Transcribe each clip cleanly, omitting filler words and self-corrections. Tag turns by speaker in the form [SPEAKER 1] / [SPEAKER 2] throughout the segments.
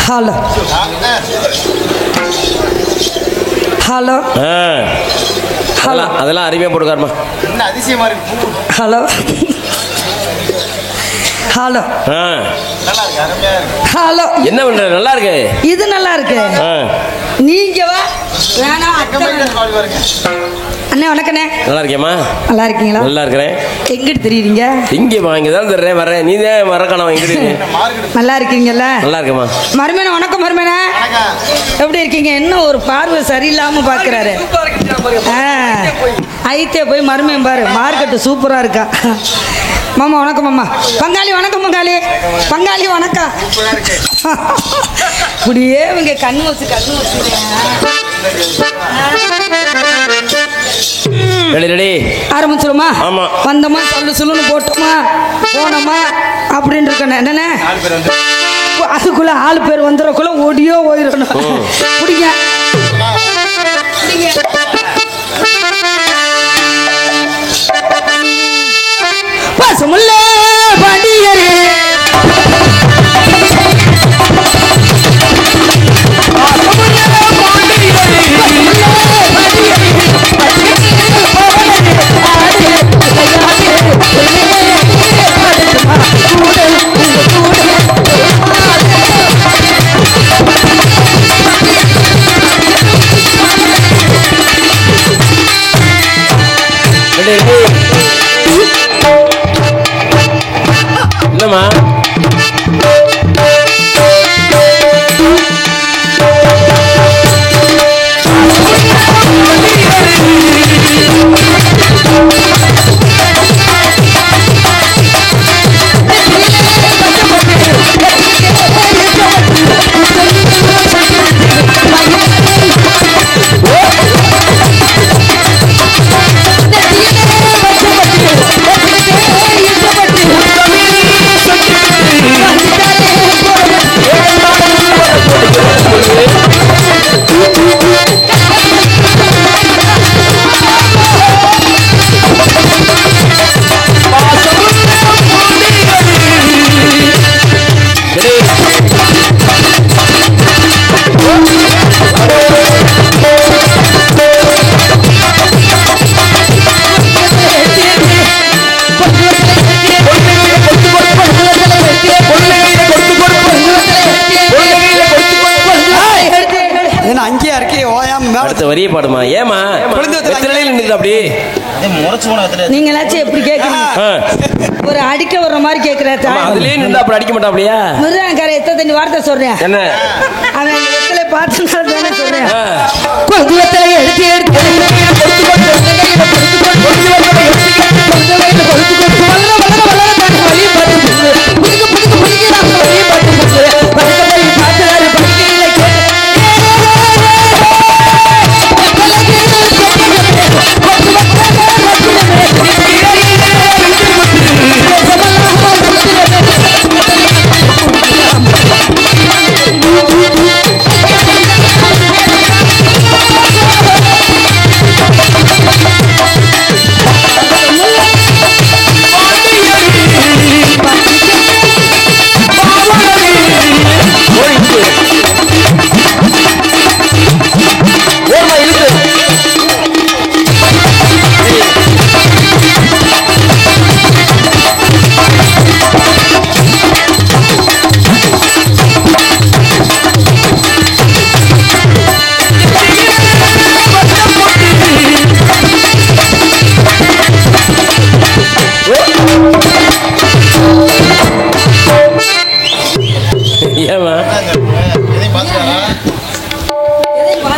[SPEAKER 1] Hello hello hello
[SPEAKER 2] அதெல்லாம் அருமையாக போட்டுக்காரமா.
[SPEAKER 1] Hello hello hello
[SPEAKER 2] என்ன பண்ற? நல்லா இருக்கு.
[SPEAKER 1] இது நல்லா இருக்கு. நீங்க வா வேணாம். அண்ணே வணக்கண்ணே.
[SPEAKER 2] நல்லா இருக்கேம்மா.
[SPEAKER 1] நல்லா இருக்கீங்களா?
[SPEAKER 2] நல்லா இருக்கிறேன்.
[SPEAKER 1] எங்கிட்டு தெரியுறீங்க?
[SPEAKER 2] இங்கேம்மா, இங்கே தான் தர்றேன் வரேன். நீ தான் மறக்கணும். எங்கிட்டு
[SPEAKER 1] நல்லா இருக்கீங்கல்ல?
[SPEAKER 2] நல்லா இருக்கேம்மா.
[SPEAKER 1] மருமேன வணக்கம். மருமேன எப்படி இருக்கீங்க? என்ன ஒரு பார்வை சரியில்லாம பாக்குறாரு. ஐத்தே போய் மருமையன் பாரு, மார்க்கெட்டு சூப்பரா இருக்கா. மாமா வணக்கம். மாமா பங்காளி வணக்கம். பங்காளி பங்காளி வணக்கம். இப்படியே இவங்க கண்ணு வச்சு ஆரம்பிச்சிருமா? வந்தோமா சொல்லுன்னு போட்டோமா போனோமா அப்படின்னு இருக்கணும். என்னண்ணே அதுக்குள்ள ஆளு பேர் வந்துடக்குள்ள ஓடியோ ஓயிடணும். பிடிங்க பசுமுல்ல பாண்டியரே
[SPEAKER 2] என்னம்மா? வரிய பாடுமா? ஏமா அப்படி
[SPEAKER 1] நீங்களாச்சும் எப்படி கேக்குறீங்க? ஒரு அடிக்க வர்ற மாதிரி கேக்குறாரு.
[SPEAKER 2] அதுலயே நின்று அப்படி அடிக்க மாட்டா? அப்படியா?
[SPEAKER 1] முருகன் எத்தனை தண்ணி வார்த்தை சொல்றேன்.
[SPEAKER 2] என்ன
[SPEAKER 1] அவன் எத்தனை பார்த்து சொல்றேன்.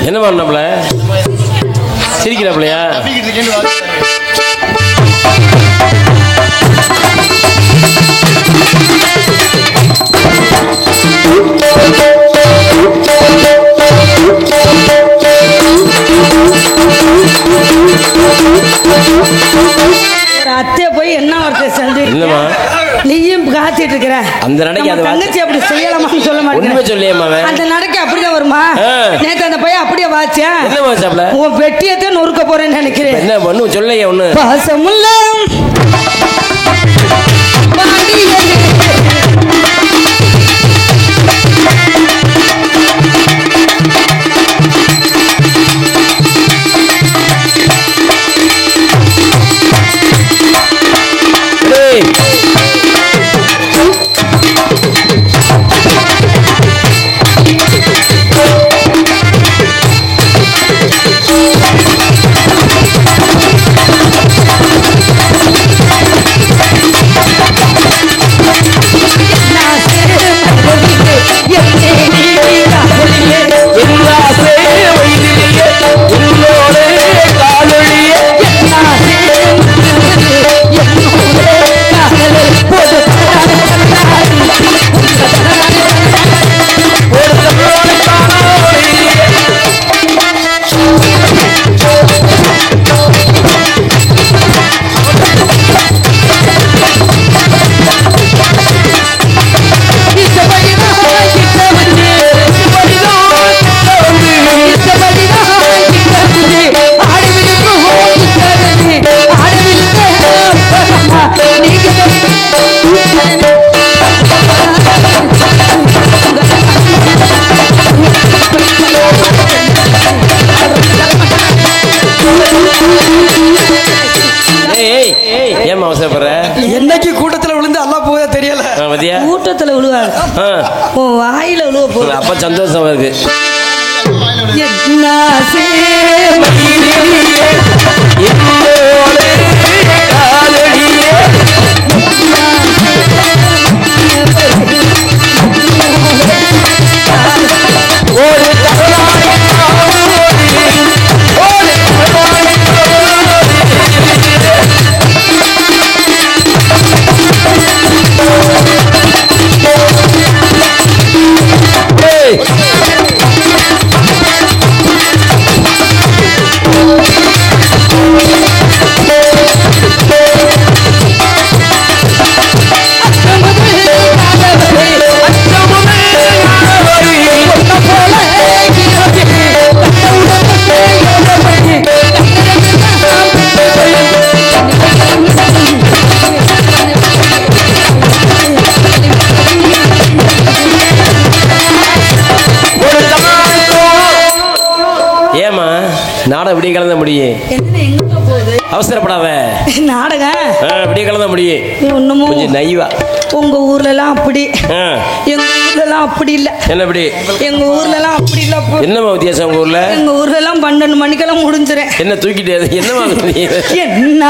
[SPEAKER 2] என்ன பண்ணப்பல சிரிக்கிறாப்லையா?
[SPEAKER 1] அத்தை போய் என்ன வார்த்தை சொல்றீங்க?
[SPEAKER 2] என்னமா
[SPEAKER 1] நீயும் காத்திட்டு இருக்கிற
[SPEAKER 2] அந்த நடைக்கு அது
[SPEAKER 1] தங்கச்சி அப்படி செய்யலாமான்னு சொல்ல மாட்டேன்.
[SPEAKER 2] உண்மை சொல்லியேம்மா.
[SPEAKER 1] அந்த நடைக்கு அப்படியே வருமா? நேத்து அந்த பையன் அப்படியே வாச்சா
[SPEAKER 2] என்ன வாச்சாப்ல?
[SPEAKER 1] உன் வெட்டியத்தை நொறுக்க போறேன்னு நினைக்கிறேன்.
[SPEAKER 2] என்ன பண்ணு சொல்லையே ஒண்ணு.
[SPEAKER 1] பாசமுள்ள
[SPEAKER 2] பாத்தியா
[SPEAKER 1] கூட்டத்துல விழுவாரு உன் வாயில விழுவ போகுது.
[SPEAKER 2] அப்ப சந்தோஷமா இருக்கு.
[SPEAKER 1] என்ன
[SPEAKER 2] நாடகம் விடிய கலந்த முடியும். அவசரப்படாத
[SPEAKER 1] நாடகம்
[SPEAKER 2] விடிய கலந்த முடியும்.
[SPEAKER 1] ஒண்ணுமோ
[SPEAKER 2] கொஞ்சம் நைவா.
[SPEAKER 1] உங்க ஊர்ல எல்லாம் அப்படி, எங்க ஊர்ல எல்லாம் அப்படி இல்ல.
[SPEAKER 2] என்ன அப்படி?
[SPEAKER 1] எங்க ஊர்ல எல்லாம் அப்படி இல்ல.
[SPEAKER 2] என்னமா வித்தியாசம் உங்க ஊர்ல? எங்க
[SPEAKER 1] ஊர்ல எல்லாம் 12 மணிக்கெல்லாம் முடிஞ்சிரும்.
[SPEAKER 2] என்ன தூக்கிட்டே என்னமா
[SPEAKER 1] என்ன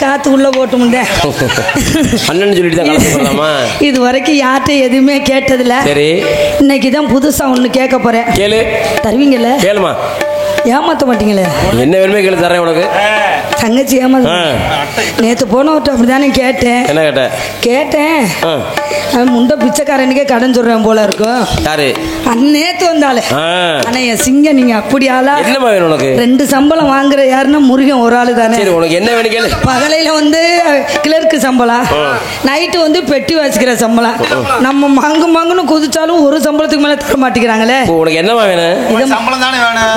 [SPEAKER 1] காத்து உள்ள போட்டு முண்டேன்
[SPEAKER 2] அண்ணன் சொல்லிட்டு தான் கலந்து போடலாமா?
[SPEAKER 1] இது வரைக்கும் யார்கிட்ட எதுவுமே கேட்டதில்ல. சரி, இன்னைக்கு தான் புதுசா ஒண்ணு கேட்க போறேன். கேளு. தருவீங்கல்ல? கேளுமா. ஏமாத்த மாட்டீங்களே? என்ன வேணுமே கேளு, தரேன் உனக்கு. தங்கச்சி ஏமாத்த. நேற்று போனவர்கிட்ட அப்படிதானே கேட்டேன். என்ன கேட்டேன் முண்டை பிச்சைக்காரனுக்கே கடன் சொல்றேன் போல இருக்கும். யாரு? நேத்து வந்தாலே. ஆனா என் சிங்க நீங்க அப்படி ஆளா? என்னமா வேணும் உனக்கு? 2 சம்பளம் வாங்குற யாருன்னா முருகன் ஒரு ஆளு தானே. சரி, உனக்கு என்ன வேணும் கேளு. பகலையில வந்து கிளர்க்கு சம்பளம், நைட்டு வந்து பெட்டி வச்சுக்கிற சம்பளம். நம்ம மாங்குன்னு குதிச்சாலும் ஒரு சம்பளத்துக்கு மேல தர மாட்டேங்கிறாங்களே. உனக்கு என்னமா வேணும்? சம்பளம் தானே வேணும்.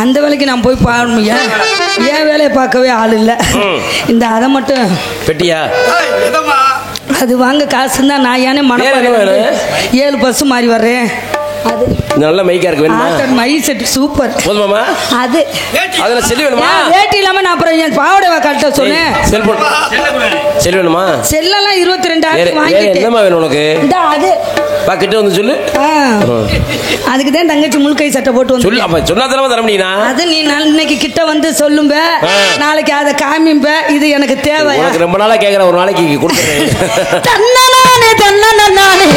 [SPEAKER 1] அந்த வேலைக்கு நான் போய் பாக்கணும். ஏன் வேலையை பார்க்கவே ஆள் இல்லை. இந்த அதை மட்டும் பெட்டியா அது வாங்க காசு தான். நான் ஏனே மனப்பாறை 7 பஸ் மாறி வர்றேன். அது நல்ல மைக்கா இருக்கு. வேணுமா? மை செட் சூப்பர். போதுமாமா? அது அதுல செல் வேணுமா? ரேட் இல்லாம நான் அப்புறம் என் பாவடை கட்ட சொன்னேன். செல்போன் செல் வேணுமா? செல்லெல்லாம் 22,000 வாங்கிட்டேன். என்னமா வேணும் உனக்கு? இந்த அது பாக்கிட்ட வந்து சொல்லு. அதுக்கு தான் தங்கச்சி முழுக்கை சட்டை போட்டு வந்து சொல்லு. அப்ப சொன்னா தானே தர முடியுமா? அது நீ இன்னைக்கு கிட்ட வந்து சொல்லும்ப, நாளைக்கு அதை காமிம்ப. இது எனக்கு தேவை. உனக்கு ரொம்ப நாளா கேக்குற, ஒரு நாளைக்கு கொடுத்துறேன். தன்னனானே தன்னனானே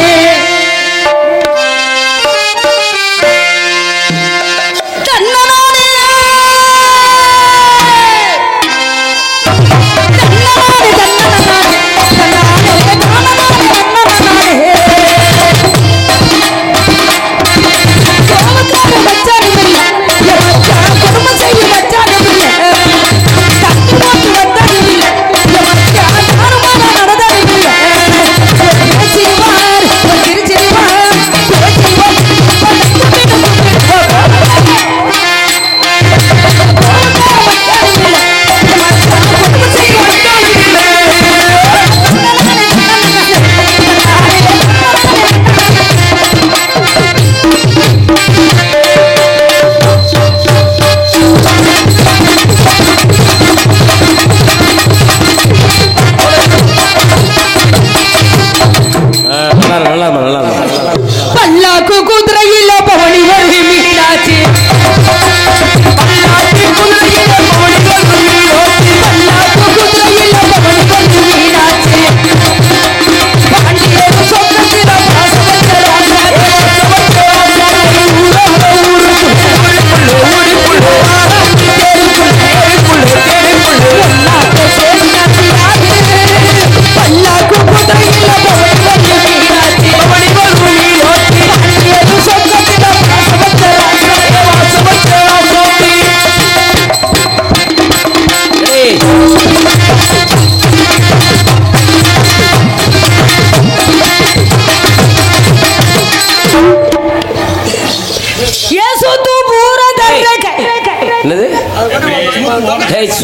[SPEAKER 1] சொர்க்கத்தில்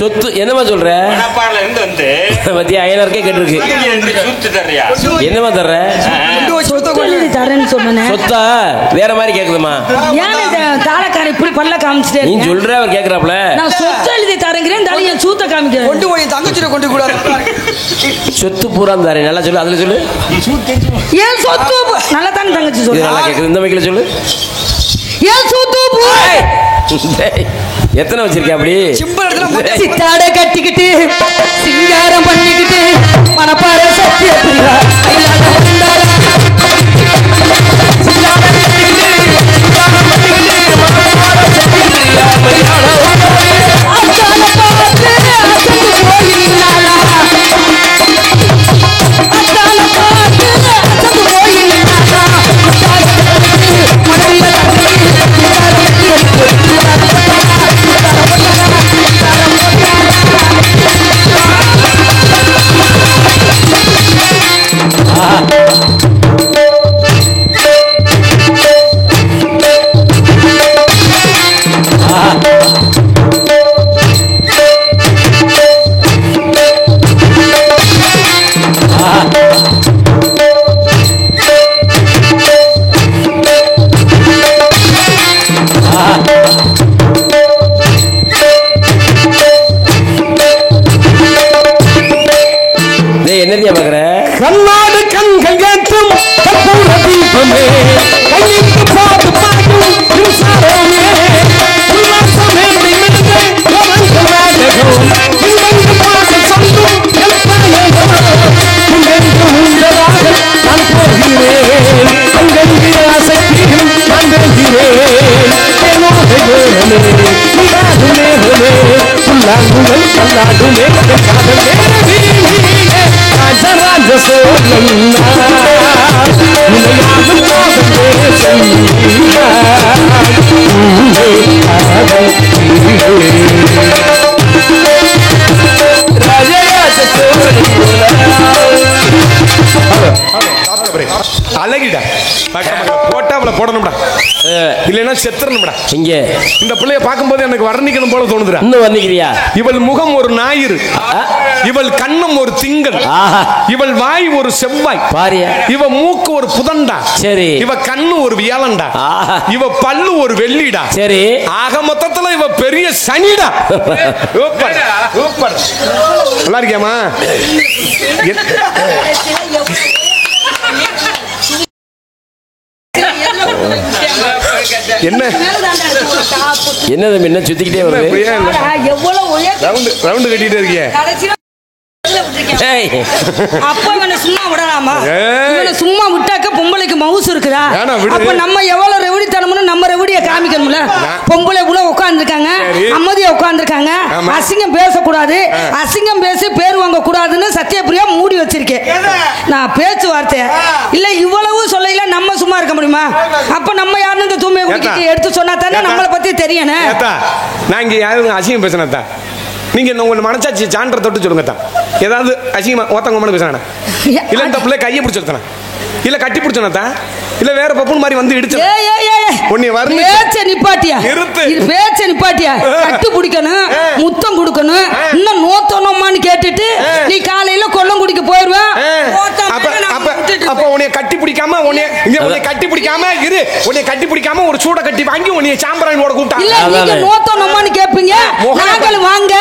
[SPEAKER 2] சொத்து என்னமா சொல்ற?
[SPEAKER 3] மணப்பாறையில இருந்து வந்து
[SPEAKER 2] பத்தியா 5000 கேட்டிருக்கு.
[SPEAKER 3] சொத்து தர்றியா?
[SPEAKER 2] என்னமா தர்ற?
[SPEAKER 1] எழுதி தரேன்னு சொன்னேன்.
[SPEAKER 2] சொத்தா வேற மாதிரி கேக்குதுமா?
[SPEAKER 1] ஏன் தாளக்கார இப்படி பல்ல காமிச்சிட்டே
[SPEAKER 2] நீ
[SPEAKER 1] இருக்க?
[SPEAKER 2] சொல்ற அவர் கேக்குறாப்ல.
[SPEAKER 1] நான் சொத்து எழுதி தரேங்கிறேன், தலைய சூத்த காமிக்கிறேன்.
[SPEAKER 4] கொண்டு போய் தங்கச்சிட கொண்டு கூடாது.
[SPEAKER 2] சொத்து பூரா தரேன். நல்லா சொல்லு, அதுல சொல்லு.
[SPEAKER 1] ஏன் சொத்து நல்லா தானே தங்கச்சி
[SPEAKER 2] இது
[SPEAKER 1] சொல்லு.
[SPEAKER 2] நல்லா கேக்குது. இந்த மைக்கில சொல்லு.
[SPEAKER 1] ஏன் சொத்து
[SPEAKER 2] எத்தனை வச்சிருக்க அப்படி?
[SPEAKER 1] சித்தாட கட்டிக்கிட்டு சிங்காரம் பண்ணிக்கிட்டு மனப்பாற சத்திய
[SPEAKER 2] என்னதியா பாக்குற?
[SPEAKER 5] கண்ணாடு கண்கள் ஏற்றும் கற்பூர தீபமே, கையிட்டு பாட்டு பாடும் மின்சாரமே, உல்லாசமே நிமிர்ந்து கவர்ந்த நாடகம், இன்பங்கு பாடல் சொல்லும் எல்பாயகம், உங்கெங்கு உண்டதாக நான் போகிறேன், அங்கெங்கு ஆசைக்கும் நான் வெல்கிறேன், என்னோட வேகமே நீராடு மேகமே, புல்லாங்குழல் பல்லாடுமே காதலே வீணிலே ராஜராஜ சோழன் அழகிடா போட்டாவில போடணும்டா, இல்லைன்னா செத்துறணும்டா.
[SPEAKER 2] இங்க
[SPEAKER 5] இந்த பிள்ளைய பார்க்கும்போது எனக்கு வர்ணிக்கணும் போல தோணுதுடா.
[SPEAKER 2] இன்னும் வர்ணிக்கிறியா?
[SPEAKER 5] இவள் முகம் ஒரு ஞாயிறு, இவள் கண்ணம் ஒரு திங்கள், இவள் வாய் ஒரு செவ்வாய்
[SPEAKER 2] பாரியா,
[SPEAKER 5] இவ மூக்கு ஒரு புதன்டா, சரி, இவ கண்ணு ஒரு வியாழன்டா, இவ பல்லு ஒரு வெள்ளிடா, சரி, ஆக மொத்தத்துல இவ பெரிய சனிடா. Super super. நல்லா இருக்கியாமா? என்ன
[SPEAKER 2] என்னது என்ன சுத்திக்கிட்டே வருது?
[SPEAKER 5] ரவுண்டு கட்டிட்டு இருக்கிய?
[SPEAKER 1] அப்ப இவனை சும்மா விடலாமா? இவனை சும்மா விட்டாக்க பொம்பளைக்கு மவுசு இருக்குதா? அப்ப நம்ம எவ்வளவு ரெவடித்தனம்னு நம்ம ரெவடிய காமிக்கணும்ல. பொம்பளை உள்ள உட்கார்ந்துருக்காங்க, அம்மதியா உட்கார்ந்துருக்காங்க, அசிங்கம் பேசக்கூடாது, அசிங்கம் பேசி பேர் வாங்க கூடாதுன்னு சத்தியப்பிரியா மூடி வச்சிருக்கேன் நான் பேச்சுவார்த்தை. இல்ல இவ்வளவு சொல்லையில நம்ம சும்மா இருக்க முடியுமா? அப்ப நம்ம யாருன்னு இந்த தூய்மை குடிக்கிட்டு எடுத்து சொன்னா தானே நம்மளை பத்தி தெரியணும்.
[SPEAKER 5] நான் இங்க யாரும் அசிங்கம் பேசினா நீங்க உங்க மனசாட்சி சான்ற தொட்டு சொல்லுங்க தான். ஏதாவது அசிங்கமா ஒருத்தவங்க மனு பேசுறாங்க, இல்ல இந்த பிள்ளை கையை பிடிச்சிருக்கான, இல்ல கட்டி பிடிச்சனா, இல்ல வேற பப்புன் மாதிரி வந்து இடிச்சு உன்னை வரணும்.
[SPEAKER 1] பேச்ச நிப்பாட்டியா?
[SPEAKER 5] நிறுத்து.
[SPEAKER 1] பேச்ச நிப்பாட்டியா? கட்டி பிடிக்கணும், முத்தம் கொடுக்கணும், இன்னும் நோத்தணுமான்னு கேட்டுட்டு நீ காலையில கொல்லம் குடிக்க போயிருவ.
[SPEAKER 5] அப்ப உன்னை கட்டி பிடிக்காம உன்னை கட்டி பிடிக்காம இரு, உன்னை கட்டி பிடிக்காம ஒரு சூட கட்டி வாங்கி உன்னை சாம்பிராணி ஓட கூப்பிட்டா
[SPEAKER 1] இல்ல, நீங்க நோத்தணுமான்னு கேப்பீங்க. நாங்களும் வாங்க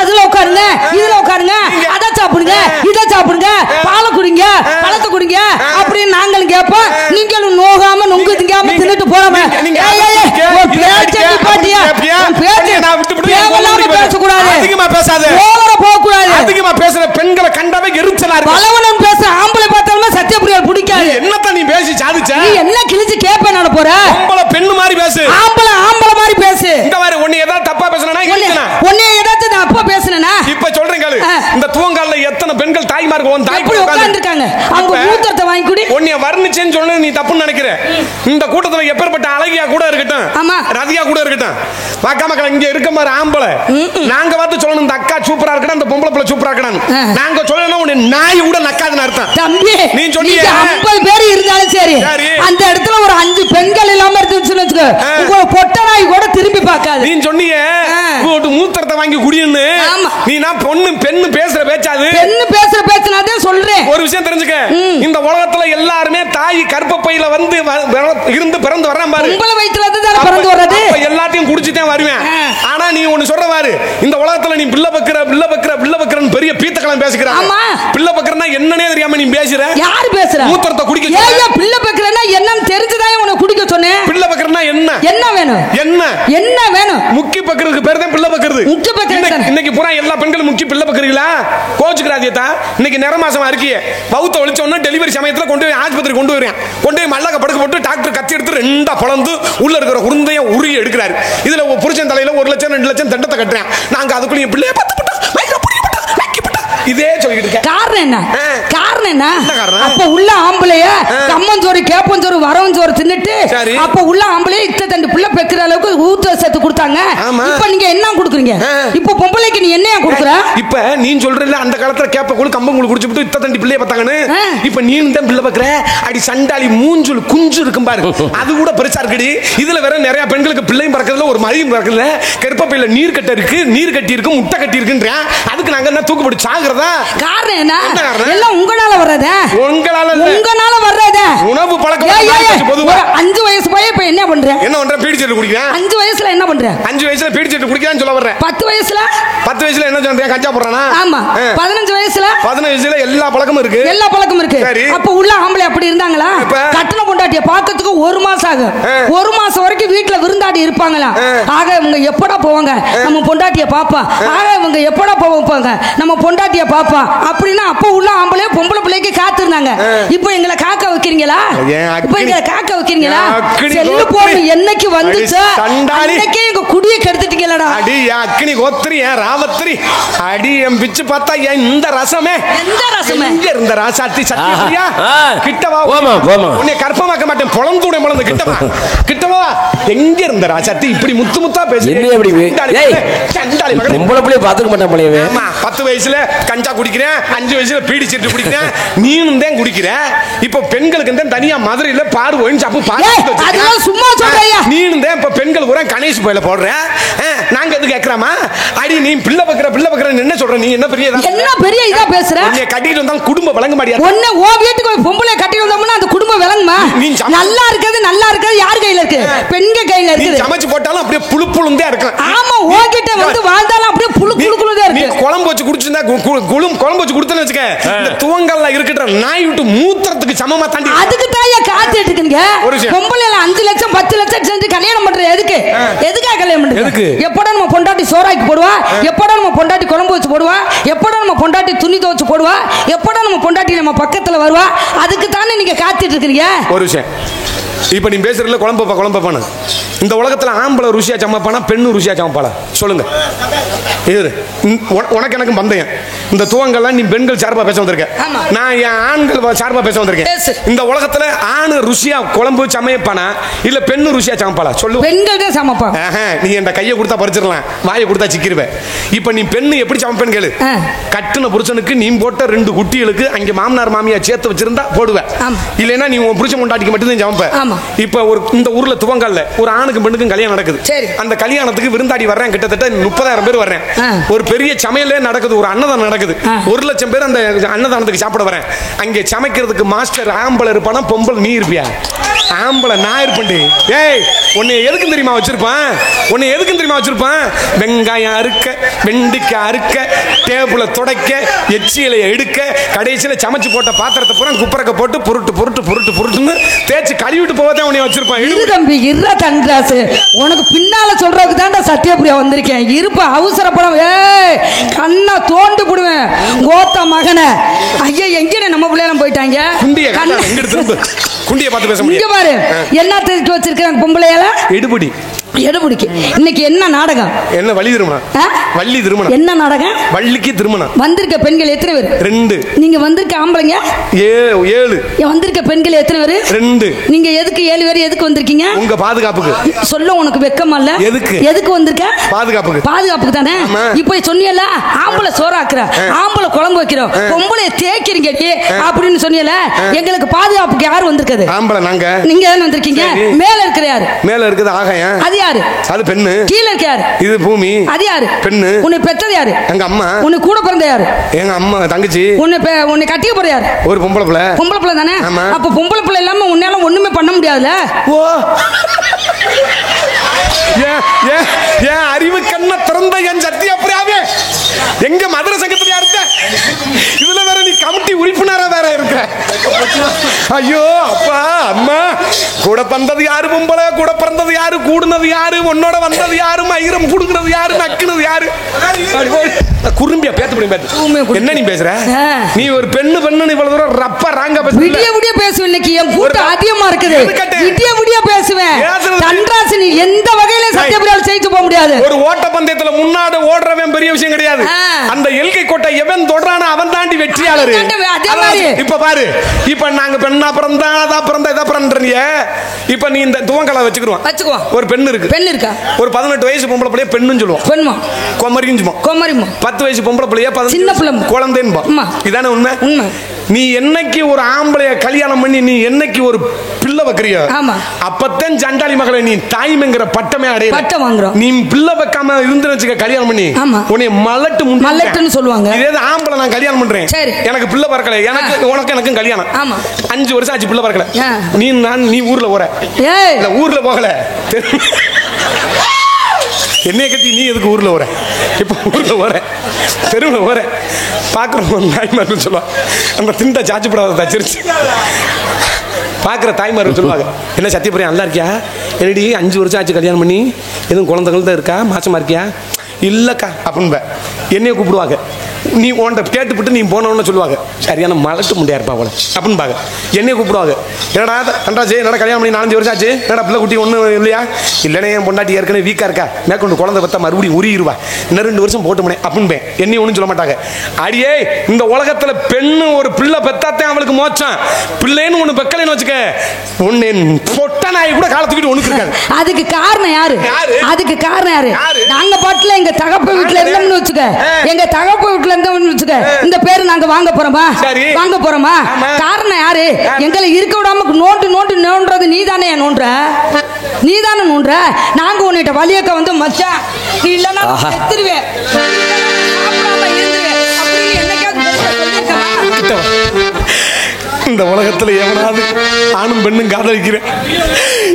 [SPEAKER 1] அதுல உட்காருங்க, இதுல உட்காருங்க, அதை சாப்பிடுங்க, இதை சாப்பிடுங்க, பாலை குடிங்க, பழத்தை குடிங்க அப்படின்னு நாங்களும் கேட்போம். நீங்களும் நோகாம நொங்கு திங்காம தின்னுட்டு போறாம பேசக்கூடாது,
[SPEAKER 5] அதிகமா பேசாத,
[SPEAKER 1] போகக்கூடாது,
[SPEAKER 5] அதிகமா பேசுற பெண்களை கண்டாவே எரிச்சலா இருக்கு.
[SPEAKER 1] பலவனம் பேசுற ஆம்பளை பார்த்தாலுமே சத்தியப்பிரியா பிடிக்காது.
[SPEAKER 5] என்னத்தான் நீ பேசி சாதிச்ச?
[SPEAKER 1] நீ என்ன கிழிச்சு கேப்ப நட போற?
[SPEAKER 5] ஆம்பளை பெண்ணு மாதிரி பேசு,
[SPEAKER 1] ஆம்பளை மாதிரி பேசு.
[SPEAKER 5] இந்த மாதிரி உன்னை ஏதாவது தப்பா பேசுனா
[SPEAKER 1] உன்னை ஏதாச்சும் நான் அப்பா பேசுனேனா?
[SPEAKER 5] இப்ப சொல்றேன் கேளு. இந்த துவங்கால எத்தனை பெண்கள் தாய்மார்கள் உன் தாய்
[SPEAKER 1] கூட உட்கார்ந்திருக்காங்க, அவங்க மூத்தத்தை வாங்கி குடி.
[SPEAKER 5] உன்னை வர்ணிச்சேன்னு சொன்ன நீ தப்புன்னு நினைக்கிற. இந்த கூட்டத்துல எப்பேற்பட்ட அழகியா கூட இருக்கட்டும்,
[SPEAKER 1] ஆமா,
[SPEAKER 5] ரதியா கூட இருக்கட்டும், பார்க்காம இங்க இருக்க மாதிரி ஆம்பளை நாங்க பார்த்து சொல்லணும் இந்த அக்கா சூப்பரா இருக்கணும், இந்த பொம்பளை பிள்ளை சூப்பரா இருக்கணும். நாங்க சொல்லணும் உன்னை நாய் கூட நக்காதுன்னு அர்த்தம்.
[SPEAKER 1] தம்பி,
[SPEAKER 5] நீ சொன்னீங்க
[SPEAKER 1] 50 பேர் இருந்தாலும் சரி, அந்த இடத்துல ஒரு 5 பெண்கள் இல்லாம இருந்துச்சுன்னு வச்சுக்கோ, உங்க பொட்ட நாய் கூட திரும்பி பார்க்காது.
[SPEAKER 5] நீ சொன்னீங்க மூத்திரத்தை வாங்கி குடின்னு, நீனா பொண்ணு பெண்ணு பேசுற பேச்சாது.
[SPEAKER 1] பெண்ணு பேசுற பேச்சுனாதே சொல்றேன்.
[SPEAKER 5] ஒரு விஷயம் தெரிஞ்சுக்க, இந்த உலகத்துல எல்லாருமே தாய் கர்ப்பப்பையில வந்து இருந்து பிறந்து வர்றான் பாரு.
[SPEAKER 1] உங்கள வயித்துல இருந்து தான் பிறந்து வர்றது.
[SPEAKER 5] எல்லாத்தையும் குடிச்சிட்டே வருவேன். ஆனா நீ ஒன்னு சொல்ற பாரு, இந்த உலகத்துல நீ பிள்ளை பக்கறன்னு பெரிய பீத்தக்கலாம் பேசுறாங்க.
[SPEAKER 1] ஆமா,
[SPEAKER 5] பிள்ளை பக்கறனா என்னன்னே தெரியாம நீ பேசுற.
[SPEAKER 1] யாரு பேசுறா?
[SPEAKER 5] மூத்திரத்தை குடிக்க
[SPEAKER 1] ஏய், பிள்ளை பக்கறனா என்னன்னு தெரிஞ்சுதான் உனக்கு குடிக்க சொன்னேன்.
[SPEAKER 5] பிள்ளை பக்கறனா என்ன வேணும்? என்ன வேணும்? முக்கி பக்கறதுக்கு பேர் தான் பிள்ளை பக்கறது. முக்கி பக்கறது. இன்னைக்கு பூரா எல்லா பெண்களும் முக்கி பிள்ளை பக்கறீங்களா? கோச்சுக்கிறாதியதா. இன்னைக்கு நிற மாசமா இருக்கியே, பவுத்த ஒளிச்ச உடனே டெலிவரி சமயத்துல கொண்டு போய் ஆஸ்பத்திரி கொண்டு வரேன். கொண்டு போய் மல்லாக்க படுக்க போட்டு டாக்டர் கத்தி எடுத்து ரெண்டா பொளந்து உள்ள இருக்கிற உருந்தைய உருகி எடுக்கிறாரு. இதுல புருஷன் தலையில 1 லட்சம் 2 லட்சம் தண்டத்தை கட்டுறேன். நாங்க அதுக்குள்ளே பிள்ளைய பத்து இதே சொல்லிட்டு இருக்கேன். காரணம் என்ன? அப்ப உள்ள ஆம்பளைய கம்மஞ்சோறு கேப்பஞ்சோறு வரவஞ்சோறு தின்னுட்டு அப்ப உள்ள ஆம்பளைய இத்த தண்டு பிள்ளை பெக்கிற அளவுக்கு ஊத்த சேர்த்து கொடுத்தாங்க. இப்ப நீங்க என்ன கொடுக்குறீங்க? இப்ப பொம்பளைக்கு நீ என்ன கொடுக்குற? இப்ப நீ சொல்றல அந்த காலத்துல கேப்ப கூழ் கம்பங்கூழ் குடிச்சுட்டு இத்த தண்டு பிள்ளைய பார்த்தாங்கன்னு, இப்ப நீ தான் பிள்ளை பக்கற. அடி சண்டாளி மூஞ்சுல் குஞ்சு இருக்கும் பாரு, அது கூட பெருசா இருக்குடி. இதுல வேற நிறைய பெண்களுக்கு பிள்ளையும் பறக்கிறதுல ஒரு மரியும் பறக்கல. கர்ப்பப்பையில நீர் கட்டி இருக்கு முட்டை கட்டி இருக்குன்றேன். அதுக்கு நாங்க என்ன தூக்கு போட்டு சாகுறதா? காரணம் என்ன? எல்லாம் உங்களால வர்றதே. உங்களால வர்றதே. உணவு பழக்கம். 5 வயசு போய் இப்ப என்ன பண்ற? பீடி சீட்டு குடிக்கிறேன். 5 வயசுல என்ன பண்ற? 5 வயசுல பீடி சீட்டு குடிக்கிறேன்னு சொல்ல வர்றேன். 10 வயசுல என்ன சொல்றேன்? கஞ்சா போடுறானா? ஆமா. 15 வயசுல எல்லா பழக்கமும் இருக்கு. அப்ப உள்ள ஆம்பளை அப்படி இருந்தாங்களா? கட்டண பொண்டாட்டிய பாக்கிறதுக்கு 1 மாசம் ஆகும். 1 மாசம் வரைக்கும் வீட்டுல விருந்தாடி இருப்பாங்களா? ஆக இவங்க எப்படா போவாங்க? நம்ம பொண்டாட்டிய பாப்பா. ஆக இவங்க எப்படா போவாங்க? நம்ம பொண்டாட்டிய பாப்பா அப்படின்னா அப்ப உள்ள ஆம்பளை பொம்பளை பிள்ளைக்கு காத்திருந்தாங்க. இப்போ எங்களை காக்க வைக்கிறீங்களா? செல்லு போன் என்னைக்கு வந்துச்சு அன்னைக்கே எங்க குடியை கெடுத்துட்டீங்களடா. அடி அக்னி கோத்திரி ராவத்திரி அடி என் பிச்சு பார்த்தா இந்த ரசமே எங்க இருந்த ராசாத்தி சத்தியா கிட்டவா உன்னை கற்பமாக்க மாட்டேன். பொளந்து கிட்டவா எங்க இருந்த ராசாத்தி இப்படி முத்து முத்தா பேசி பொம்பளை பிள்ளைய பாத்துக்க மாட்டேன். 10 வயசுல கஞ்சா குடிக்கிறேன், 5 வயசுல பீடி சீட்டு குடிக்கிறேன், நீனும் தான் குடிக்கிற. இப்ப பெண்களுக்கு தான் தனியா மதுரையில பாரு ஒயின் ஷாப்பு சும்மா சொல்றியா? நீனும் தான் இப்ப பெண்கள் கூட கணேஷ் போயில போடுற. நாங்க எது கேக்குறாமா? அடி நீ பிள்ளை பக்கற என்ன சொல்ற? நீ என்ன பெரிய இதா பேசுற? நீ கட்டிட்டு வந்தா குடும்பம் விளங்க மாட்டியா? ஒண்ணு ஓ வீட்டுக்கு பொம்பளை கட்டிட்டு வந்தோம்னா அந்த குடும்பம் விளங்குமா? நல்லா இருக்குது யார் கையில இருக்கு? பெண்கள் கையில இருக்கு. சமைச்சு போட்டாலும் அப்படியே புழு புழுந்தே இருக்கும். ஆமா, ஓகிட்ட வந்து வாழ்ந்தாலும் அப்படியே புழு புழுதே இருக்கு. நீ குழம்பு வச்சு குடிச்சிருந்தா குழம்பு வச்சு கொடுத்தேன்னு வச்சுக்க, இந்த துவங்கல்ல இருக்கிற நாய் விட்டு மூத்திரத்துக்கு சமமா தாண்டி அதுக்கு தாயா காத்துட்டு இருக்கீங்க. பொம்பளை 5 லட்சம் 10 லட்சம் செஞ்சு கல்யாணம் பண்ற எதுக்காக கல்யாணம் பண்றது? எப்படா நம்ம பொண்டாட்டி சோறாக்கி போடுவா? எப்படா நம்ம பொண்டாட்டி குழம்பு வச்சு போடுவா? எப்படா நம்ம பொண்டாட்டி துணி துவச்சு போடுவா? எப்படா நம்ம பொண்டாட்டி நம்ம பக்கத்துல வருவா? அதுக்கு தானே நீங்க காத்துட்டு இருக்கீங்க. ஒரு விஷயம், இப்ப நீ பேசுறதுல குழம்பப்பான இந்த உலகத்துல ஆம்பளை ருசியா சமைப்பானா பெண்ணு ருசியா சமைப்பாளா? சொல்லுங்க. உனக்கு எனக்கு பந்தயம். இந்த துவங்கெல்லாம் நீ பெண்கள் சார்பா பேச வந்திருக்க, நான் என் ஆண்கள் சார்பா பேச வந்திருக்கேன். இந்த உலகத்துல ஆணு ருசியா குழம்பு சமைப்பானா இல்ல பெண்ணு ருசியா சமைப்பாளா? சொல்லு. பெண்கள் தான் சமைப்பாங்க. நீ என் கையை கொடுத்தா பறிச்சிடலாம், வாயை கொடுத்தா சிக்கிருவேன். இப்ப நீ பெண்ணு எப்படி சமைப்பேன்னு கேளு. கட்டுன புருஷனுக்கு நீ போட்ட 2 குட்டிகளுக்கு அங்க மாமனார் மாமியா சேர்த்து வச்சிருந்தா போடுவேன். இல்லைன்னா நீ உன் புருஷன் கொண்டாட்டிக்கு மட்டும் தான் சமைப்ப. இப்ப இந்த ஊர்ல துவங்கல்ல ஒரு ஆணுக்கு பெண்ணுக்கும் கல்யாணம் நடக்குது. அந்த கல்யாணத்துக்கு விருந்தாடி வர்றேன், கிட்டத்தட்ட 30,000 பேர் வர்றேன். ஒரு பெரிய சமையலே நடக்குது, ஒரு அன்னதானம் நடக்குது. 1 லட்சம் பேர் அந்த அன்னதானத்துக்கு சாப்பிட வரேன். அங்கே சமைக்கிறதுக்கு மாஸ்டர் ஆம்பளை இருப்பானா பொம்பளை நீ இருப்பியா? ஆம்பளை நான் இருப்பேன்டி. ஏய், உன்னை எதுக்கு தெரியுமா வச்சிருப்பான்? வெங்காயம் அறுக்க, வெண்டிக்காய் அறுக்க, டேபிள துடைக்க, எச்சியில எடுக்க, கடைசியில சமைச்சு போட்ட பாத்திரத்தை பூரா குப்பரக்க போட்டு புருட்டுன்னு தேய்ச்சி கழுவிட்டு போவதான் உன்னை வச்சிருப்பான். இரு தம்பி, இரு தன்ராசு, உனக்கு பின்னால சொல்றதுக்கு தான்டா சத்யபிரியா வந்திருக்கேன். இருப்ப அவசரப்படம். ஏய், கண்ணா தோண்டு போடுவேன் கோத்த மகனை. ஐயா, எங்க நம்ம பிள்ளைலாம் போயிட்டாங்க. குண்டிய பார்த்து பேச முடியும். பாரு என்ன தெரிஞ்சு வச்சிருக்காங்க பொம்பளையால எடுபடி இன்னைக்கு என்ன நாடகம்? என்ன வள்ளி திருமணம்? என்ன நாடகம்? வள்ளிக்கு திருமணம். வந்திருக்க பெண்கள் எத்தனை பேர்? 2. நீங்க வந்திருக்க ஆம்பளைங்க 7. வந்திருக்க பெண்கள் எத்தனை பேர்? 2. நீங்க எதுக்கு 7 பேர் எதுக்கு வந்திருக்கீங்க? உங்க பாதுகாப்புக்கு. சொல்ல உனக்கு வெக்கமா இல்ல? எதுக்கு வந்திருக்க? பாதுகாப்புக்கு தானே. இப்போ சொன்னீல ஆம்பளை சோறாக்குற, ஆம்பளை குழம்பு வைக்கிறோம், பொம்பளை தேய்க்கிறீங்க அப்படின்னு சொன்னீல. எங்களுக்கு பாதுகாப்புக்கு யார் வந்திருக்காது? ஆம்பளை நாங்க. நீங்க தானே வந்திருக்கீங்க. மேல இருக்கிற யாரு? மேல இருக்குது ஆகாயம். அது
[SPEAKER 1] யாரு?
[SPEAKER 5] அது பெண்ணு.
[SPEAKER 1] கீழே இருக்க யாரு?
[SPEAKER 5] இது பூமி.
[SPEAKER 1] அது யாரு?
[SPEAKER 5] பெண்ணு.
[SPEAKER 1] உன்னை பெத்தது யாரு?
[SPEAKER 5] எங்க அம்மா.
[SPEAKER 1] உன்னை கூட பிறந்த யாரு?
[SPEAKER 5] எங்க அம்மா தங்கச்சி.
[SPEAKER 1] உன்னை கட்டிக்க போற யாரு?
[SPEAKER 5] ஒரு பொம்பளை பிள்ளை.
[SPEAKER 1] பொம்பளை பிள்ளை தானே? அப்ப பொம்பளை பிள்ளை இல்லாம உன்னால ஒண்ணுமே பண்ண முடியாதுல.
[SPEAKER 5] ஓ ஏன் அறிவு கண்ண திறந்த என் சத்திய பிரியாவே எங்க மதுரை சங்கத்துல இருக்க இதுல வேற நீ கமிட்டி உறுப்பினரா வேற இருக்க. ஐயோ அப்பா அம்மா, கூட பந்தது யாரு பொம்பளை, கூட பிறந்தது யாரு, கூடுனது யாரு, உன்னோட வந்தது யாரு, மயிரம் புடுங்கிறது யாரு, நக்குனது யாரு? குறும்பியா பேத்து என்ன நீ பேசுற? நீ ஒரு பெண்ணு இவ்வளவு தூரம் ரப்பா ராங்க
[SPEAKER 1] விடிய விடிய பேசுவேன். இன்னைக்கு என் கூட்டம் அதிகமா இருக்குது. விடிய விடிய பேசுவேன். தன்ராசினி எந்த வகையில சத்தியபிரியாவில் ஜெயிச்சு போக முடியாது.
[SPEAKER 5] ஒரு ஓட்ட பந்தயத்துல முன்னாடி ஓடுறவன் பெரிய விஷயம் கிடையாது. அந்த எல்கை கோட்டை எவன் தொடரான அவன் தாண்டி வெற்றியாளர். இப்ப பாரு, இப்ப நாங்க பெண்ணா பிறந்தா அதா பிறந்தா இதா பிறந்தீங்க. இப்ப நீ இந்த துவங்கலை வச்சுக்குவோம். ஒரு பெண்ணு இருக்கு. பெண்ணு இருக்கா? ஒரு 18 வயசு பொம்பளை பிள்ளைய பெண்ணுன்னு சொல்லுவோம். பெண்மா கொமரிஞ்சுமா. 10 வயசு பொம்பளை பிள்ளைய சின்ன பிள்ளை குழந்தைன்னு. இதானே உண்மை. உண்மை. நீ என்னைக்கு ஒரு ஆம்பளைய கல்யாணம் பண்ணி நீ என்னைக்கு ஒரு பிள்ளை வைக்கிறியோ அப்பத்தான் சண்டாளி மகளை நீ தாய்மைங்கிற பட்டமே அடைய. பட்டம் வாங்குறோம். நீ பிள்ளை வைக்காம இருந்து வச்சுக்க கல்யாணம் பண்ணி உன்னை மலட்டுன்னு சொல்லுவாங்க. இதே ஆம்பளை நான் கல்யாணம் பண்றேன், எனக்கு பிள்ளை பறக்கல, எனக்கும் கல்யாணம் 5 வருஷம் ஆச்சு, பிள்ளை பறக்கல. நீ ஊர்ல போற, ஊர்ல போகல, என்னைய கட்டி நீ எதுக்கு ஊர்ல வர? இப்ப ஊர்ல வர, தெருவில் வர, பாக்குறோம் தாய்மார் சொல்லுவாங்க, அந்த திண்ட சாச்சுப்படாத தச்சிருச்சு பாக்குற தாய்மார் சொல்லுவாங்க, என்ன சத்தியபிரியா நல்லா இருக்கியா? என்னடி 5 வருஷம் ஆச்சு கல்யாணம் பண்ணி, எதுவும் குழந்தைகள் தான் இருக்கா, மாசமா இருக்கியா? இல்லக்கா அப்படின்னு என்னைய கூப்பிடுவாங்க. நீ உன்ட்ட கேட்டுவிட்டு நீ போனோன்னு சொல்லுவாங்க, சரியான மலட்டு முடியா இருப்பா அவளை அப்படின்னு பாக்க. என்னைய கூப்பிடுவாங்க, என்னடா கண்டாச்சு, என்னடா கல்யாணம் பண்ணி 4 வருஷம் ஆச்சு, என்னடா பிள்ளை குட்டி ஒன்றும் இல்லையா? இல்லைனே என் பொண்டாட்டி ஏற்கனவே வீக்கா இருக்கா, மேற்கொண்டு குழந்தை பத்தா மறுபடியும் உருவா, இன்னும் 2 வருஷம் போட்டு போனேன் அப்படின்னு என்னையும் ஒன்றும் சொல்ல மாட்டாங்க. அடியே, இந்த உலகத்துல பெண்ணு ஒரு பிள்ளை பெத்தாத்தான் அவளுக்கு மோச்சம். பிள்ளைன்னு ஒண்ணு பெக்கலைன்னு வச்சுக்க, ஒன்னு பொட்ட நாய் கூட காலத்துக்கிட்டு ஒண்ணு இருக்காது. அதுக்கு காரணம் யாரு? நாங்க பாட்டுல எங்க தகப்ப வீட்டுல இருந்தோம்னு வச்சுக்க, எங்க தகப்ப வீட்டுல இந்த பேரு நாங்க வாங்க போறோமா? காரணம் யாரு? எங்களை இருக்க விடாம நோண்டுறது நீதானே நோண்டுற. நாங்க உன்னிட்ட வலியக்க வந்து மச்சான் நீ இல்லன்னா செத்துருவேன், இந்த உலகத்துல எவனாவது ஆணும் பெண்ணும் காதலிக்கிறேன்,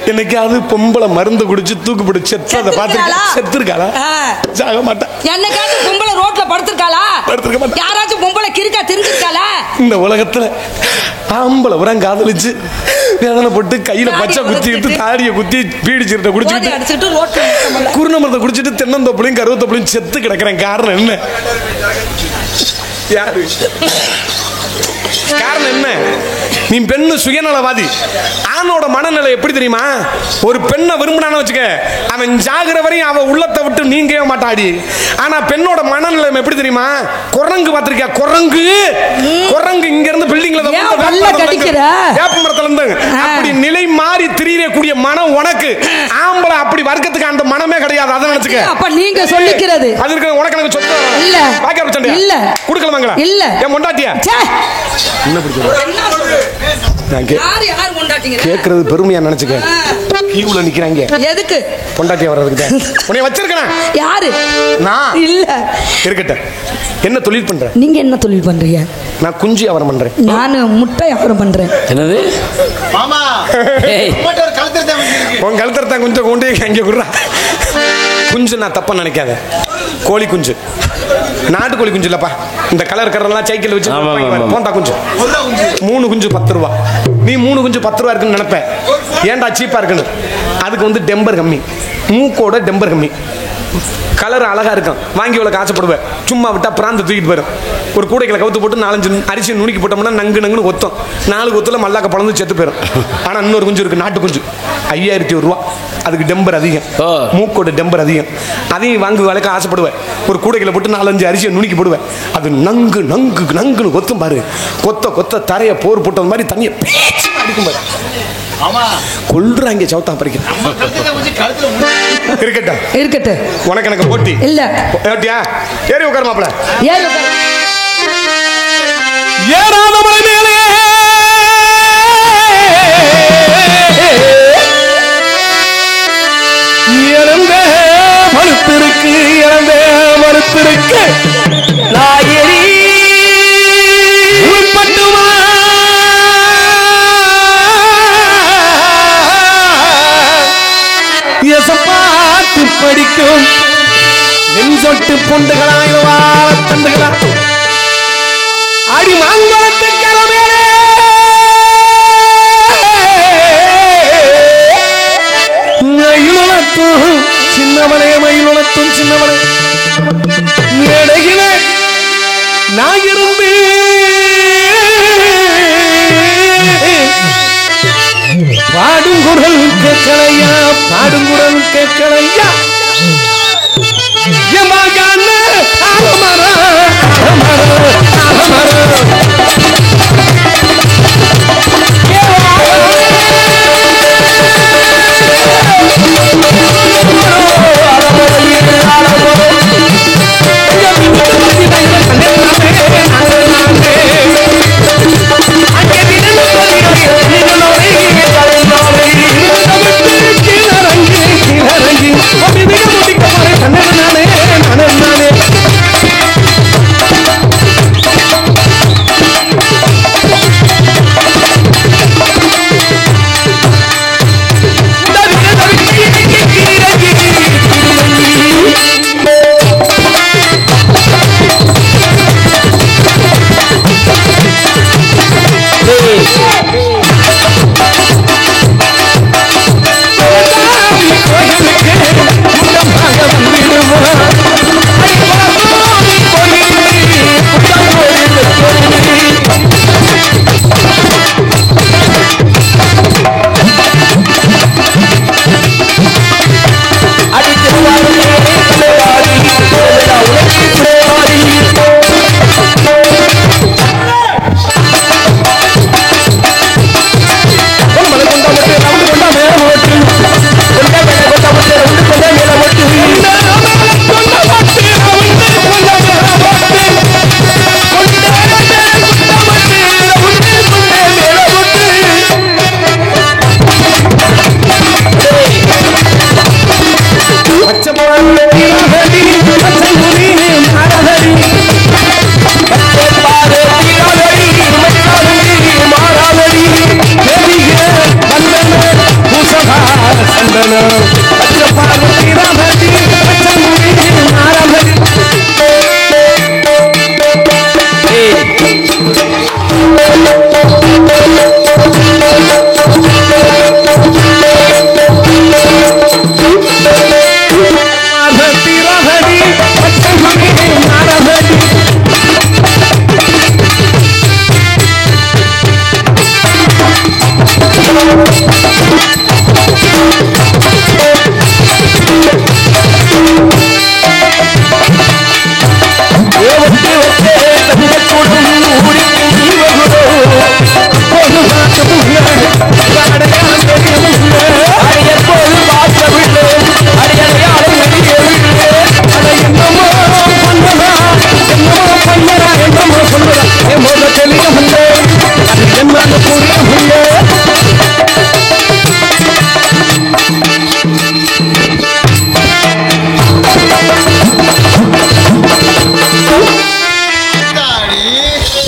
[SPEAKER 5] என்னைக்காவது பொம்பளை மருந்து குடிச்சு தூக்கு பிடிச்சு செத்ததை பார்த்து செத்துருக்காளா? சாக மாட்டான். என்னைக்காவது பொம்பளை ரோட்ல படுத்திருக்காளா? படுத்திருக்க மாட்டான். யாராச்சும் பொம்பளை கிறுக்கா தெரிஞ்சிருக்காளா? இந்த உலகத்துல ஆம்பளை உரம் காதலிச்சு வேதனை போட்டு கையில பச்சை குத்திட்டு தாடியை குத்தி பீடி சிரட்டை குடிச்சுட்டு குருணமரத்தை குடிச்சிட்டு தென்னந்தோப்புலையும் கருவத்தோப்புலையும் செத்து கிடக்குறேன். காரணம் என்ன? யாரு? காரணம் என்ன? நீ பெண்ணு சுயநலவாதி. ஆணோட மனநிலை எப்படி தெரியுமா? ஒரு பெண்ணை விரும்பினான்னு வச்சுக்க, அவன் ஜாகிற வரையும் அவ உள்ளத்தை விட்டு நீங்கவே மாட்டாடி. ஆனா பெண்ணோட மனநிலை எப்படி தெரியுமா? குரங்கு பார்த்திருக்கியா? குரங்கு இங்க இருந்து பில்டிங்ல வேப்பமரத்துல இருந்து அப்படி நிலை மாறி திரியக்கூடிய மனம் உனக்கு. ஆம்பளை அப்படி வர்க்கத்துக்கு அந்த மனமே கிடையாது. அதை நினைச்சுக்க. அப்ப நீங்க சொல்லிக்கிறது அது இருக்கு. உனக்கு எனக்கு சொத்து இல்ல, பாக்க பிரச்சனை இல்ல, குடுக்கலாமாங்களா? இல்ல. என் பொண்டாட்டியா? என்ன கேக்குறது பெருமையா நினைச்சுக்க. கீவுல நிக்கிறாங்க எதுக்கு? பொண்டாட்டியா வர்றதுக்கு. உன்னை வச்சிருக்கேன். யாரு? நான் இல்ல. இருக்கட்டும். என்ன தொழில் பண்ற? நீங்க என்ன தொழில் பண்றீங்க? நான் குஞ்சு வியாபாரம் பண்றேன். நான் முட்டை வியாபாரம் பண்றேன். என்னது மாமா? உன் கழுத்தறதான் கொஞ்சம் கொண்டு அங்கே குடுறா. குஞ்சு நான் தப்பா நினைக்காத. கோழி குஞ்சு, நாட்டுக்கோழி குஞ்சு இல்லப்பா. இந்த கலர் கரெல்லாம் சைக்கிள் வச்சு போண்டா குஞ்சு. 3 குஞ்சு 10 ரூபா. நீ 3 குஞ்சு 10 ரூபா இருக்குன்னு நினைப்பேன். ஏன்டா சீப்பா இருக்குன்னு? அதுக்கு வந்து டெம்பர் கம்மி, மூக்கோட டெம்பர் கம்மி, கலர் அழகா இருக்கும், வாங்கி இவ்வளவு ஆசைப்படுவேன். சும்மா விட்டா பிராந்து தூக்கிட்டு போயிடும். ஒரு கூடைகளை கவுத்து போட்டு 4-5 அரிசி நுணுக்கி போட்டோம்னா நங்குன்னு கொத்தும். 4 கொத்துல மல்லாக்க பழந்து செத்து போயிடும். ஆனா இன்னொரு குஞ்சு இருக்கு, நாட்டு குஞ்சு, 5001 ரூபா. அதுக்கு டெம்பர் அதிகம், மூக்கோட டெம்பர் அதிகம். அதையும் வாங்கி வளர்க்க ஆசைப்படுவேன். ஒரு கூடைகளை போட்டு 4-5 அரிசியை நுணுக்கி போடுவேன். அது நங்குன்னு கொத்தும் பாரு. கொத்த தரைய போர் போட்டது மாதிரி தண்ணியை அடிக்கும் பாரு. கொல்றாங்க சவுத்தா பறிக்க. இருக்கட்டும். உனக்கு எனக்கு போட்டி இல்ல. போட்டியா? ஏறி உட்கார் மாப்பிள. ஏறாத மலை மேலே
[SPEAKER 2] காத்திருக்க நாயரி உள்பட்டுமா எசப்பாட்டு படிக்கும் என் சொட்டு பொண்டுகளாய் வாழத்தண்டுகளா அடி மாங்கலத்து கிளம்பேனே மயிலுணத்தும் சின்னவனே மயிலுணத்தும் சின்னவனே மேடையிலே நான் இருந்து பாடும் குரல் கேட்கலையா பாடும் குரல் கேட்கலையா எமகான ஆலமர ஆலமர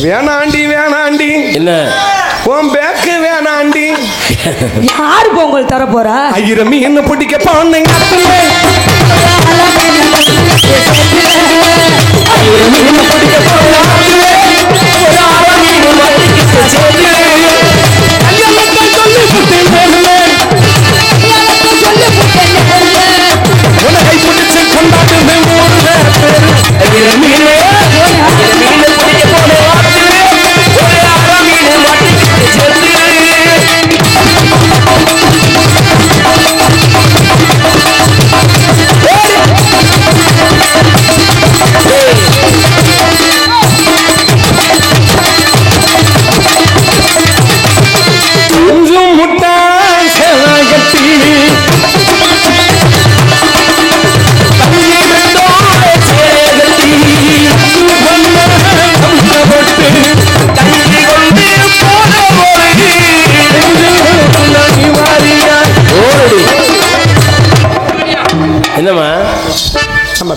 [SPEAKER 5] வேணாண்டி வேணாண்டி
[SPEAKER 2] என்ன
[SPEAKER 5] உன் பேக்கு வேணாண்டி
[SPEAKER 1] யாரு பொங்கல் தர போறா?
[SPEAKER 5] ஐயரமி என்ன பிடிக்க பாருங்க உலகை பிடிச்சு கொண்டாடு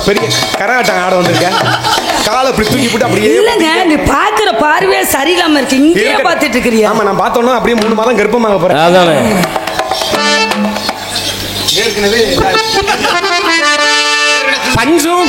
[SPEAKER 5] பெரிய கரகாட்டம் ஆட வந்திருக்க. காலை அப்படி தூக்கி போட்டு அப்படியே
[SPEAKER 1] இல்லங்க, நீ பாக்குற பார்வையே சரியில்லாம இருக்கு. இங்கே பாத்துட்டு இருக்கிறியா?
[SPEAKER 5] ஆமா, நான் பார்த்தோன்னா அப்படியே 3 மாதம் கர்ப்பமாக போறேன்.
[SPEAKER 2] அதானே
[SPEAKER 5] ஏற்கனவே பஞ்சும்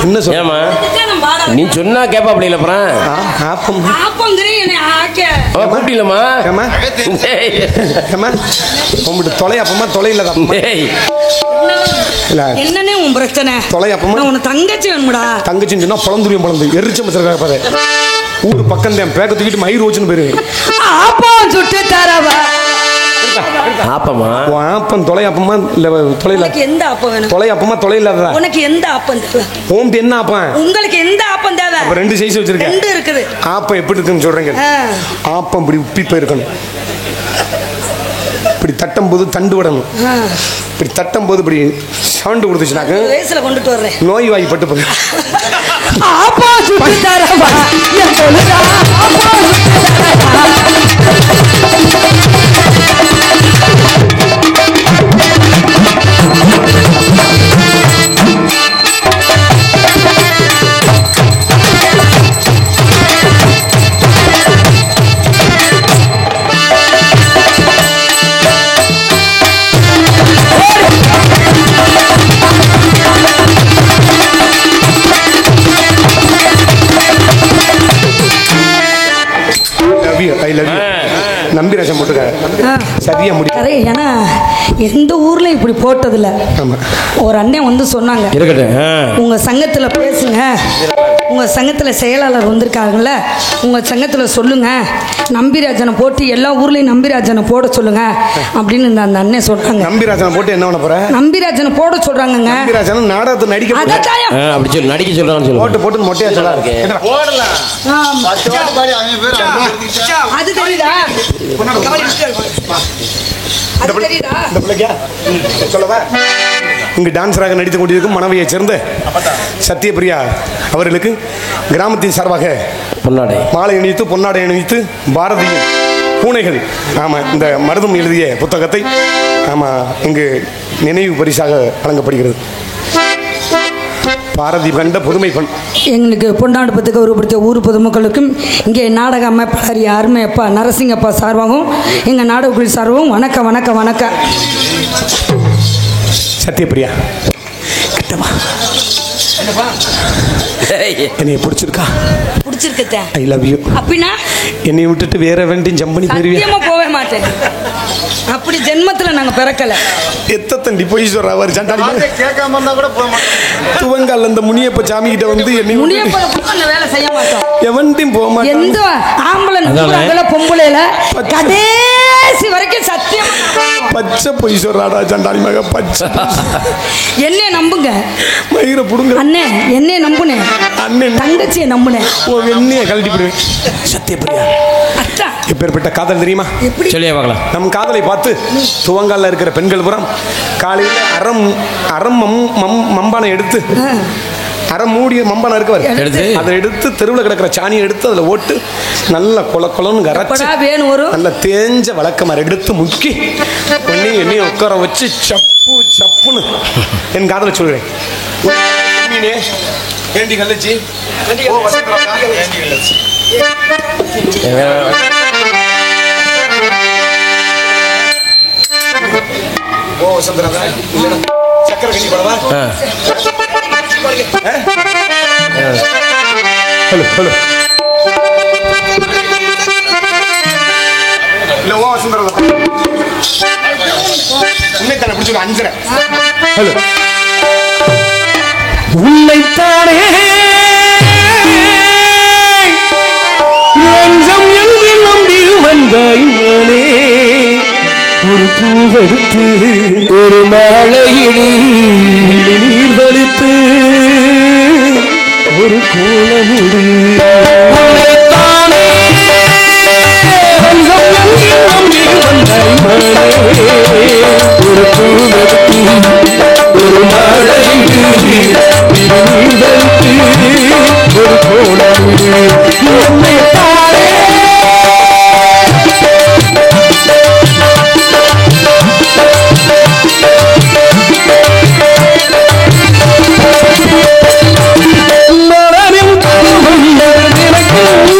[SPEAKER 5] என்ன சொல்ல?
[SPEAKER 2] ஏமா நீ சொன்னா கேப்பா அப்படி இல்ல அப்புறம் கூப்பிடலமா
[SPEAKER 5] உங்கள்கிட்ட தொலை அப்பமா தொலை இல்லதான்
[SPEAKER 1] என்னன்னே உன் பிரச்சனை?
[SPEAKER 5] தொலை அப்பமா
[SPEAKER 1] உன் தங்கச்சி வேணும்டா.
[SPEAKER 5] தங்கச்சின்னு சொன்னா பழந்துரியம் பழந்து எரிச்ச மச்சக்கார ஊர் பக்கம் தான் பேக்க தூக்கிட்டு மயிர் வச்சுன்னு போயிருவேன்.
[SPEAKER 1] ஆப்பம் சுட்டு தரவா?
[SPEAKER 2] ஆப்பமா
[SPEAKER 5] ஆப்பம் தொலை அப்பமா இல்ல தொலை இல்ல.
[SPEAKER 1] எந்த ஆப்பம் வேணும்?
[SPEAKER 5] தொலை அப்பமா தொலை இல்லாததா?
[SPEAKER 1] உனக்கு எந்த ஆப்பம் தேவை?
[SPEAKER 5] ஓம் என்ன ஆப்பம்?
[SPEAKER 1] உங்களுக்கு எந்த ஆப்பம் தேவை?
[SPEAKER 5] அப்ப 2 சைஸ் வச்சிருக்கேன்.
[SPEAKER 1] 2 இருக்குது.
[SPEAKER 5] ஆப்பம் எப்படி இருக்குன்னு சொல்றீங்க? ஆப்பம் இப்படி உப்பி போயிருக்கணும். இப்படி தட்டும் போது தண்டு விடணும். இப்படி தட்டும் போது இப்படி சவுண்ட் கொடுத்துச்சுனாக்க
[SPEAKER 1] வயசுல கொண்டுட்டு வர்றேன்.
[SPEAKER 5] நோய் வாய் பட்டு போகுது.
[SPEAKER 1] ஆப்பா சுட்டு தரவா? என் சொல்லுடா. ஆப்பா சுட்டு தரவா?
[SPEAKER 5] நம்பிராஜன் போட்டுருக்காரு. சரியா முடியும்.
[SPEAKER 1] ஏன்னா எந்த ஊர்ல இப்படி போட்டதில்ல. ஒரு அண்ணன் வந்து சொன்னாங்க, உங்க சங்கத்துல பேசுங்க, உங்க சங்கத்துல செயலாளர் வந்திருக்காங்கல்ல, உங்க சங்கத்துல சொல்லுங்க, நம்பிராஜனை போட்டு எல்லா ஊர்லயும் நம்பிராஜனை போட சொல்லுங்க அப்படின்னு அந்த அண்ணன் சொல்றாங்க.
[SPEAKER 5] நம்பிராஜனை போட்டு என்ன பண்ண போற? நம்பிராஜனை
[SPEAKER 1] போட சொல்றாங்க.
[SPEAKER 5] நம்பிராஜன் நாடகத்தை நடிக்க
[SPEAKER 2] அப்படி சொல்லி நடிக்க சொல்றாங்க.
[SPEAKER 5] போட்டு போட்டு மொட்டையா சொல்ல இருக்கு.
[SPEAKER 1] அது தெரியுதா?
[SPEAKER 5] இங்கு டான்சராக நடித்துக் கொண்டிருக்கும் மனைவியை சேர்ந்த சத்யபிரியா அவர்களுக்கு கிராமத்தின் சார்பாக மாலை அணிவித்து பொன்னாடை அணிவித்து பாரதியின் பூனைகள் இந்த மருதம் எழுதிய புத்தகத்தை இங்கு நினைவு பரிசாக வழங்கப்படுகிறது. பாரதி கண்ட புதுமை பெண்.
[SPEAKER 1] எங்களுக்கு பொன்னாடுப்பத்துக்கு உருப்படுத்திய ஊர் பொதுமக்களுக்கும் இங்கே நாடக அமைப்பாளர் யாருமே அப்பா நரசிங்கப்பா சார்பாகவும் எங்கள் நாடகக்குழு சார்பாகவும் வணக்கம் வணக்கம் வணக்கம்.
[SPEAKER 5] சத்யபிரியா கிட்டவா? என்னைய பிடிச்சிருக்கா?
[SPEAKER 1] பிடிச்சிருக்க.
[SPEAKER 5] I love you.
[SPEAKER 1] அப்படின்னா
[SPEAKER 5] என்னை விட்டுட்டு வேற வேண்டியும் ஜம்பனி
[SPEAKER 1] சத்தியமா போவே மாட்டேன். அப்படி ஜென்மத்துல நாங்க பிறக்கல.
[SPEAKER 5] எத்தண்டி போய் சொல்ற அவர் சண்டாடி கேட்காம இருந்தா கூட போக மாட்டோம். துவங்கால அந்த முனியப்ப சாமி கிட்ட வந்து என்னை
[SPEAKER 1] முனியப்ப அந்த வேலை செய்ய மாட்டோம்.
[SPEAKER 5] எவன்டையும் போக மாட்டோம்.
[SPEAKER 1] எந்த ஆம்பளை நம்புறாங்கல பொம்பளையில கடைசி வரைக்கும் சத்தியமா
[SPEAKER 5] பச்சை போய் சொல்றாடா சண்டாடி மக பச்சை.
[SPEAKER 1] என்னைய நம்புங்க.
[SPEAKER 5] மயிரை புடுங்க.
[SPEAKER 1] அண்ணே என்னைய நம்புனே.
[SPEAKER 5] அண்ணன்
[SPEAKER 1] தங்கச்சியை நம்புனே.
[SPEAKER 5] ஓ வெண்ணைய கழட்டி போடுவேன். சத்யபிரியா எப்பேற்பட்ட காதல் தெரியுமா?
[SPEAKER 2] சொல்லியே பார்க்கலாம்.
[SPEAKER 5] நம் காதலை பார்த்து துவங்கால இருக்கிற பெண்கள் புறம் காலையில் அறம் மம்பானை எடுத்து அறம் மூடிய மம்பானை இருக்கவர் அதை எடுத்து தெருவில் கிடக்கிற சாணியை எடுத்து அதில் ஓட்டு நல்ல கொலன்னு கரைச்சி நல்ல தேஞ்ச வழக்கமாறு எடுத்து முக்கி என்னையும் உட்கார வச்சு சப்பு சப்புன்னு என் காதலை சொல்கிறேன். வேண்டி கழிச்சு ஓ சந்திரா சக்கரை கஞ்சி போடவா? ஹலோ ஹலோ இல்ல ஓ சந்திரா உன்னை தானே பிடிச்சு 5. ஹலோ உன்னைத்தானே நம்பி வந்தாய்
[SPEAKER 2] ஒரு பூவெடுத்து ஒரு மாலையிடு நீர் வலித்து ஒரு கோலமிடு ஒரு பூவெடுத்து ஒரு மாலையிடு நீர் வலித்து ஒரு கோலமிடு என்னை தானே மலரின் எனக்கு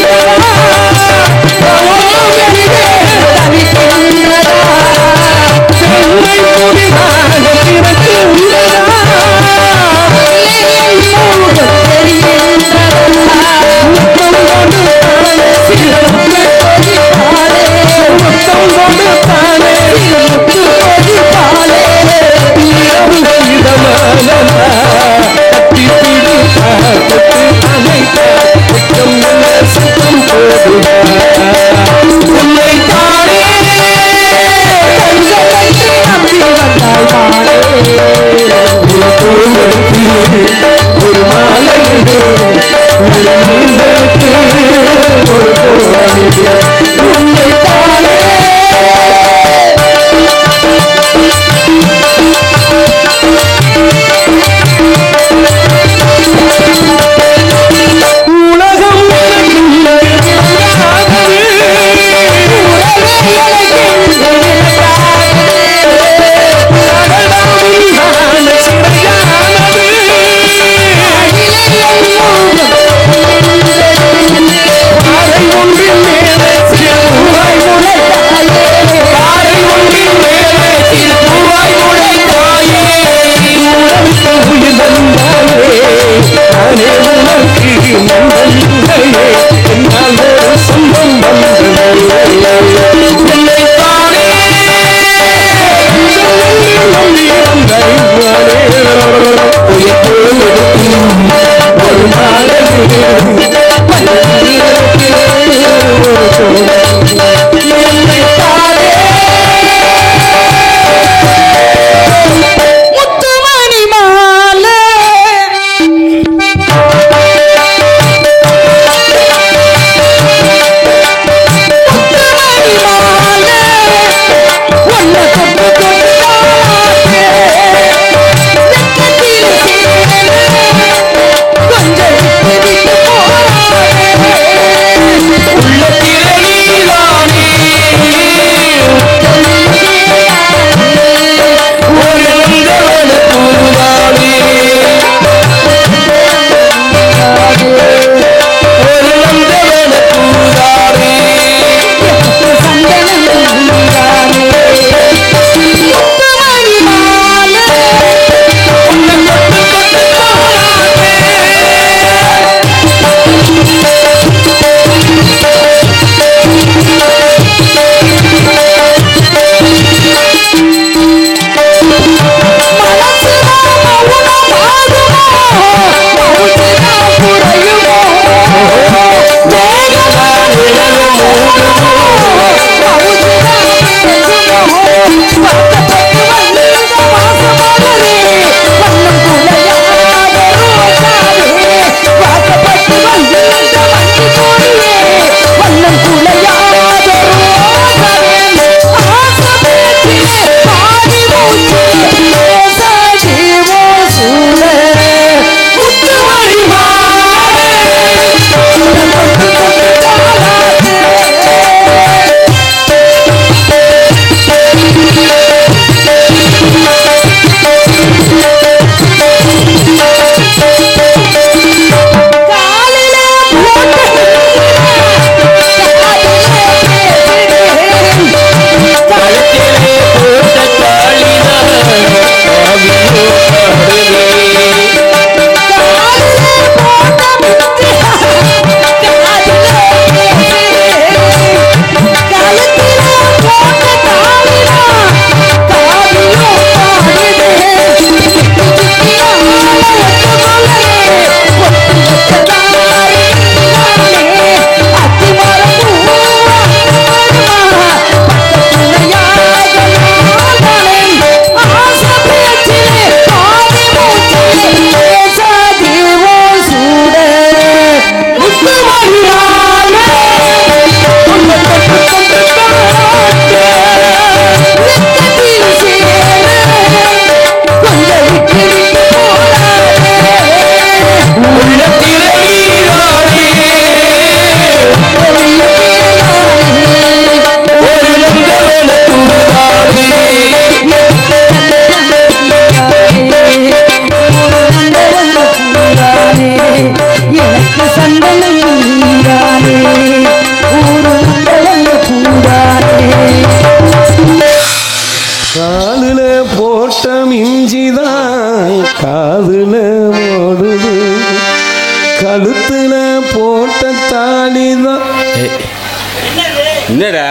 [SPEAKER 3] என்னடா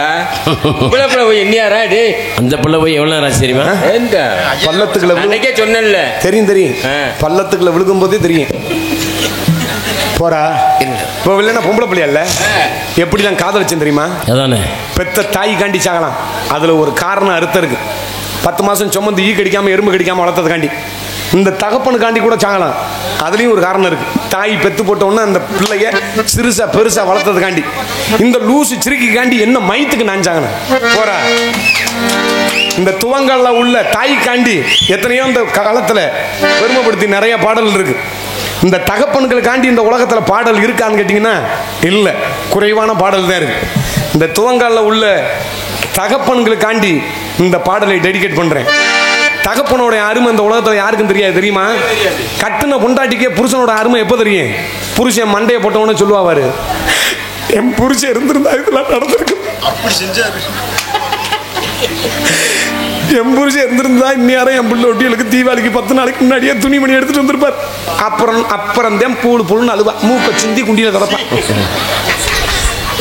[SPEAKER 3] பிள்ளை போய் என்னையாரா டே
[SPEAKER 2] அந்த பிள்ளை போய் எவ்வளவு நேரம் ஆச்சு தெரியுமா?
[SPEAKER 5] பள்ளத்துக்குள்ள
[SPEAKER 3] அன்னைக்கே சொன்னேன்ல.
[SPEAKER 5] தெரியும் பள்ளத்துக்குள்ள விழுகும் போதே தெரியும். போறா இப்போ இல்லைன்னா பொம்பளை பிள்ளையா இல்ல எப்படிலாம் காதலிச்சேன் தெரியுமா?
[SPEAKER 2] அதானே
[SPEAKER 5] பெத்த தாய் காண்டி சாகலாம். அதுல ஒரு காரணம் அர்த்தம் இருக்கு. 10 மாசம் சுமந்து ஈ கடிக்காம எறும்பு கடிக்காம வளர்த்ததுக்காண்டி. இந்த தகப்பனுக்காண்டி கூட சாகலாம். அதுலயும் ஒரு காரணம் இருக்கு. தாய் பெத்து போட்ட உடனே அந்த பிள்ளைய சிறுசா பெருசா வளர்த்ததுக்காண்டி. இந்த லூசு சிறுக்கிக்காண்டி என்ன மயத்துக்கு நான் சாகணும். போறா இந்த துவங்கல்ல உள்ள தாய்க்காண்டி எத்தனையோ இந்த காலத்துல பெருமைப்படுத்தி நிறைய பாடல் இருக்கு. இந்த தகப்பன்களுக்காண்டி இந்த உலகத்துல பாடல் இருக்கான்னு கேட்டீங்கன்னா இல்ல, குறைவான பாடல் தான் இருக்கு. இந்த துவங்கால உள்ள தகப்பன்களுக்காண்டி இந்த பாடலை டெடிகேட் பண்றேன். தகப்பனோட அருமை இந்த உலகத்துல யாருக்கும் தெரியாது தெரியுமா? கட்டுன பொண்டாட்டிக்கே புருஷனோட அருமை எப்ப தெரியும்? புருஷன் மண்டையை போட்டவன சொல்லுவாரு, என் புருஷன் இருந்திருந்தா இதெல்லாம் நடந்திருக்கு,
[SPEAKER 4] அப்படி செஞ்சாரு.
[SPEAKER 5] என் புருஷன் இருந்திருந்தா இன்னும் என் பிள்ளை ஒட்டிகளுக்கு தீபாவளிக்கு 10 நாளைக்கு முன்னாடியே துணிமணி எடுத்துட்டு வந்திருப்பார். அப்புறம் தான் புழுன்னு அழுவா, மூக்க சிந்தி குண்டியில திறப்பான்.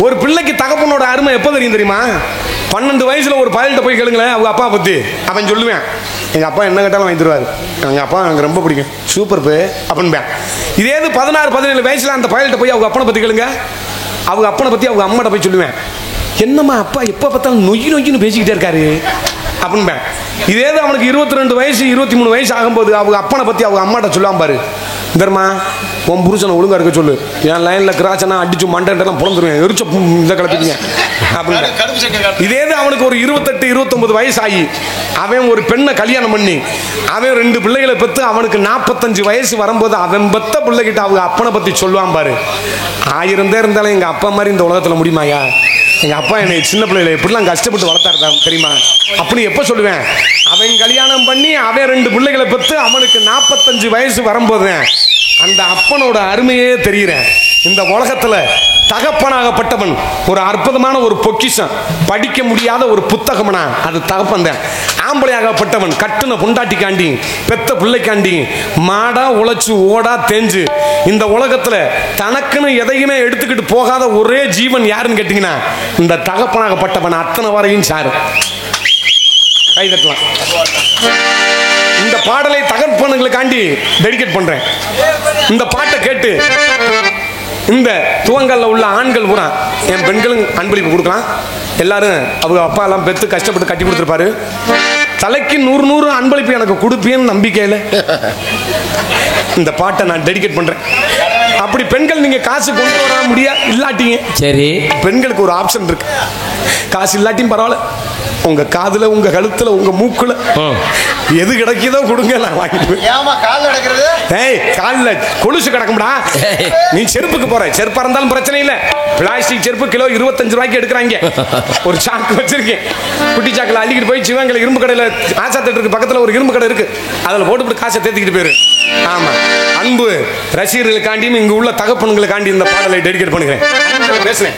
[SPEAKER 5] ஒரு பிள்ளைக்கு தகப்பனோட அருமை எப்போ தெரியும் தெரியுமா? 12 வயசுல ஒரு பயல்கிட்ட போய் கேளுங்களேன் அவங்க அப்பா பத்தி. அவன் சொல்லுவேன், எங்க அப்பா என்ன கேட்டாலும் வாங்கி தருவாரு, எங்க அப்பா எனக்கு ரொம்ப பிடிக்கும், சூப்பர் பே அப்படின்னு. இதே 16-17 வயசுல அந்த பயல்கிட்ட போய் அவங்க அப்பனை பத்தி கேளுங்க. அவங்க அப்பனை பத்தி அவங்க அம்மாட்ட போய் சொல்லுவேன், என்னம்மா அப்பா எப்ப பார்த்தாலும் நொய்யின்னு பேசிக்கிட்டே இருக்காரு அப்படின்னு. இதே அவனுக்கு 22 வயசு 23 வயசு ஆகும்போது அவங்க அப்பனை பத்தி அவங்க அம்மாட்ட சொல்லாம பாரு, தர்மா உன் புருஷனை ஒழுங்கா இருக்க சொல்லு, என் லைன்ல கிராச்சனா அடிச்சு மண்டெல்லாம் புலந்துருவேன், எரிச்ச இந்த கிளப்பிங்க அப்படின்னு. இதே அவனுக்கு ஒரு 28-29 வயசு ஆகி அவன் ஒரு பெண்ணை கல்யாணம் பண்ணி அவன் 2 பிள்ளைகளை பெற்று அவனுக்கு 45 வயசு வரும்போது அவன் பெத்த பிள்ளைகிட்ட அவங்க அப்பனை பத்தி சொல்லுவான் பாரு, 1000 பேர் இருந்தாலும் எங்க அப்பா மாதிரி இந்த உலகத்துல முடியுமாயா? எங்க அப்பா என்னை சின்ன பிள்ளைகளை எப்படிலாம் கஷ்டப்பட்டு வளர்த்தாரு தெரியுமா அப்படி எப்ப சொல்லுவேன்? அவன் கல்யாணம் பண்ணி அவன் 2 பிள்ளைகளை பெற்று அவனுக்கு 45 வயசு வரும்போது அந்த அப்பனோட அருமையே தெரியுறேன். இந்த உலகத்துல தகப்பனாகப்பட்டவன் ஒரு அற்புதமான ஒரு பொக்கிஷம், படிக்க முடியாத ஒரு புத்தகம்னா அது தகப்பன் தான். ஆம்பளையாகப்பட்டவன் கட்டுன பொண்டாட்டிக்காண்டி பெத்த பிள்ளைக்காண்டி மாடா உழைச்சு ஓடா தேஞ்சு இந்த உலகத்துல தனக்குன்னு எதையுமே எடுத்துக்கிட்டு போகாத ஒரே ஜீவன் யாருன்னு கேட்டீங்கன்னா இந்த தகப்பனாகப்பட்டவன். அத்தனை வரையும் சாரு கை தட்டலாம். இந்த பாடலை தகப்பனுங்களுக்காண்டி டெடிகேட் பண்றேன். இந்த பாட்டை கேட்டு இந்த துவங்கல்ல உள்ள ஆண்கள் பூரா என் பெண்களும் அன்பளிப்பு கொடுக்கலாம். எல்லாரும் அவங்க அப்பா எல்லாம் பெத்து கஷ்டப்பட்டு கட்டி கொடுத்துருப்பாரு. தலைக்கு 100 அன்பளிப்பு எனக்கு கொடுப்பேன்னு நம்பிக்கையில இந்த பாட்டை நான் டெடிகேட் பண்றேன். அப்படி பெண்கள் நீங்க காசு கொண்டு வர முடியா இல்லாட்டிங்க சரி, பெண்களுக்கு ஒரு ஆப்ஷன் இருக்கு. காசு இல்லாட்டியும் பரவாயில்ல, உங்க காதுல உங்க கழுத்துல உங்க மூக்குல எது கிடைக்குதோ கொடுங்க, நான் வாங்கிடுவேன். காலில் கொலுசு கிடக்கும்டா, நீ செருப்புக்கு போற, செருப்பா இருந்தாலும் பிரச்சனை இல்ல. பிளாஸ்டிக் செருப்பு கிலோ 25 ரூபாய்க்கு எடுக்கிறாங்க. ஒரு சாக்கு வச்சிருக்கேன், குட்டி சாக்கில் அள்ளிக்கிட்டு போய் சிவங்கல இரும்பு கடையில ஆசா தேட்டருக்கு பக்கத்துல ஒரு இரும்பு கடை இருக்கு, அதுல போட்டு காசை தேத்திக்கிட்டு போயிரு. ஆமா, அன்பு ரசிகர்களுக்காண்டியும் இங்க உள்ள தகப்பன்களுக்காண்டி இந்த பாடலை டெடிகேட் பண்ணுகிறேன். பேசுறேன்.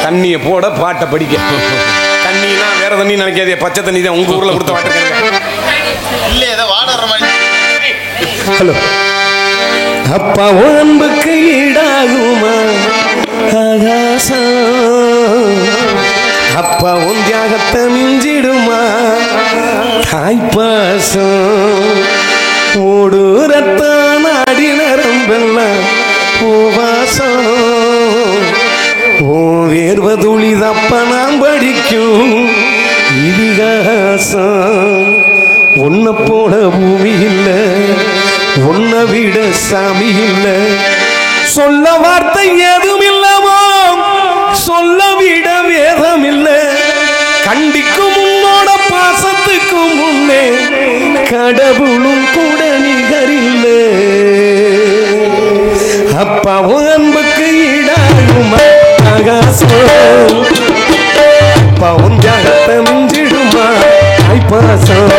[SPEAKER 5] தண்ணியை போட பாட்டை படிக்க. தண்ணினா வேற தண்ணி நினைக்காதே, பச்சை தண்ணி தான் உங்க ஊர்ல கொடுத்த வாட்டர். ஹலோ, அப்பா உடம்புக்கு ஈடாகுமா ஆகாசம், அப்பா உன் தியாகத்தை மிஞ்சிடுமா தாய்ப்பாசம், ஓடு ரத்தம் நாடி நரம்பெல்லாம் பூவாசம், ஓ வேர்வதுளிதப்ப நாம் படிக்கும் இதிகாசம், உன்னை போல பூமி இல்லை, உன்னை விட சாமி இல்லை, சொல்ல வார்த்தை ஏதும் இல்லமோ, சொல்ல விட வேதம் இல்லை, கண்டிக்கும் உன்னோட பாசத்துக்கும் முன்னே கடவுளும் கூட நிகரில்லை, அப்பா அன்புக்கு ஈடாகுமா ஆகாசம், பவுன் ஜாகத்தை மிஞ்சிடுமா ஐப்பாசம்,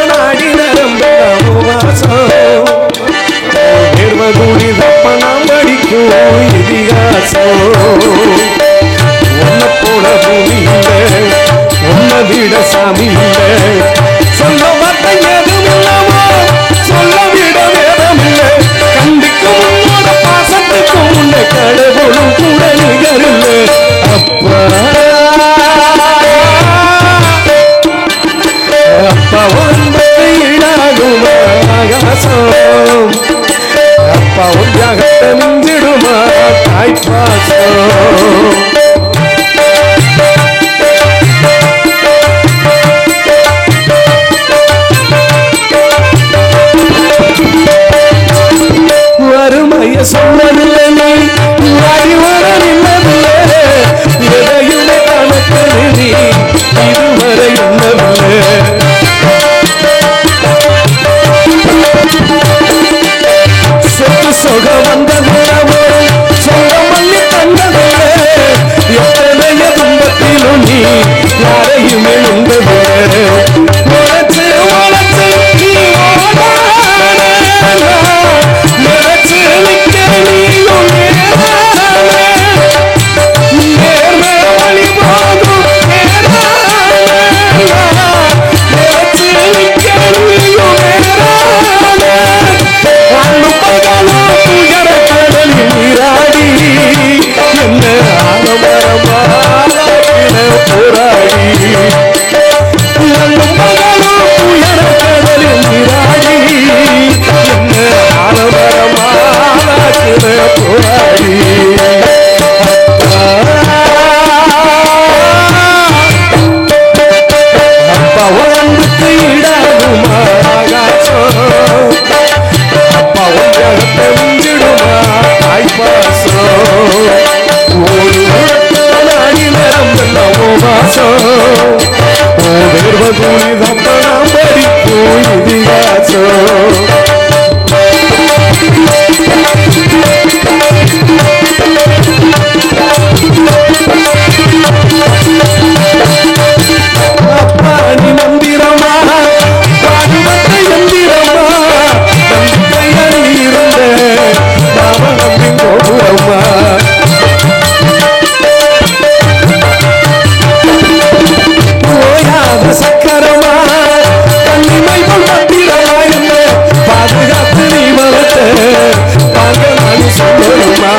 [SPEAKER 5] நாடி நரம்புவாசம், நிர்வகுடி தப்பனாம் படிக்கும் இதிகாசம், உன்னை போல பூமி இல்லை, உன்னை விட சாமி இல்லை, மிழுந்தது முளைச்சு முளைச்சு நீ முளைச்சு நிற்க நீயும் நேர்மை வழி போதும் முளைச்சு நிற்க நீயும் துயர கடலில் நீராடி என்ன ஆலமரமாக போராடி துயர கடலில் நீராடி என்ன ஆலமரமாக போராடி அப்பா உடம்புக்கு இடாகுமா ஆகாசம் அப்பா உலகத்தை உஞ்சிடுமா தாய்ப்பாசம் ஒரு நாடி நேரம் வெள்ளமோ வாசம் வேர்வதூளி தப்பனாம் படிக்கும் இதிகாசம் அப்பா நீ மந்திரமா பாடுவத்தை எந்திரமா நம்பிக்கையில் இருந்த நாம நம்பி கோபுரமா ஓயாத சக்கரமா கண்ணிமை பத்திரமா என்ன பாதுகாத்து நீ வளர்த்த பாங்க நான் சொல்லணுமா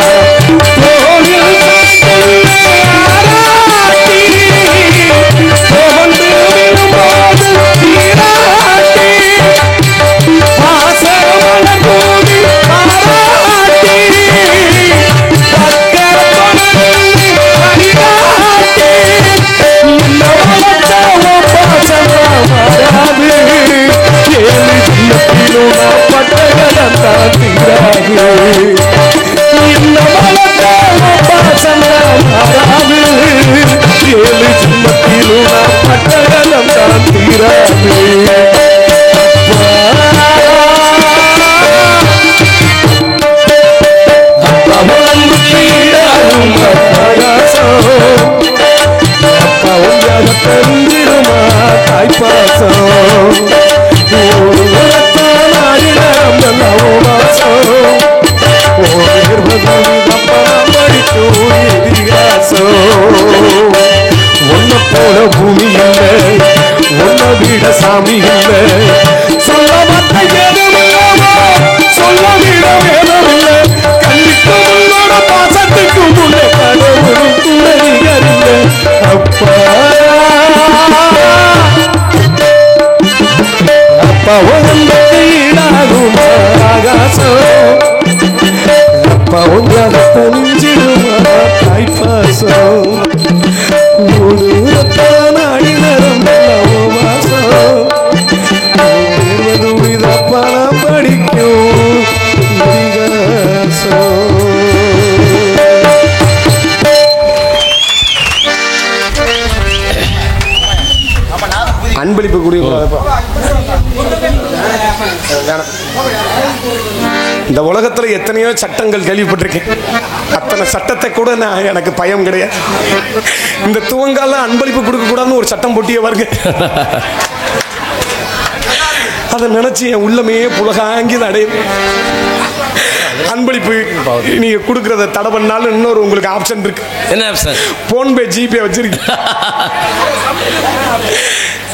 [SPEAKER 5] பூமி இல்லை உன்னை விட சாமி இல்லை சொல்ல மத்த ஏதுமில்லாமோ சொல்ல விட வேதமில்லை கண்டிக்கு உன்னோட பாசத்துக்கு முன்னே கடவுளும் துணைகரில்லை அப்பா அப்பா உனக்கு ஈடாகும் ஆகாசம் அப்பா உங்களை தனிஞ்சிடுமா தாய்ப்பாசம் ஒரு நாடி நேரம் வாசம் பணம் படிக்கும் அன்பளிப்பு கூடிய இந்த உலகத்துல எத்தனையோ சட்டங்கள் கேள்விப்பட்டிருக்கேன் அத்தனை சட்டத்தை கூட நான் எனக்கு பயம் கிடையாது இந்த துவங்கால அன்பளிப்பு கொடுக்க கூடாதுன்னு ஒரு சட்டம் போட்டியே வருங்க அதை நினைச்சு என் உள்ளமே புலகாங்கி அடையும் அன்பளிப்பு நீங்க கொடுக்கறத தடை பண்ணாலும் இன்னொரு உங்களுக்கு ஆப்ஷன் இருக்கு
[SPEAKER 2] என்ன ஆப்ஷன்
[SPEAKER 5] போன்பே ஜிபே வச்சிருக்கீங்க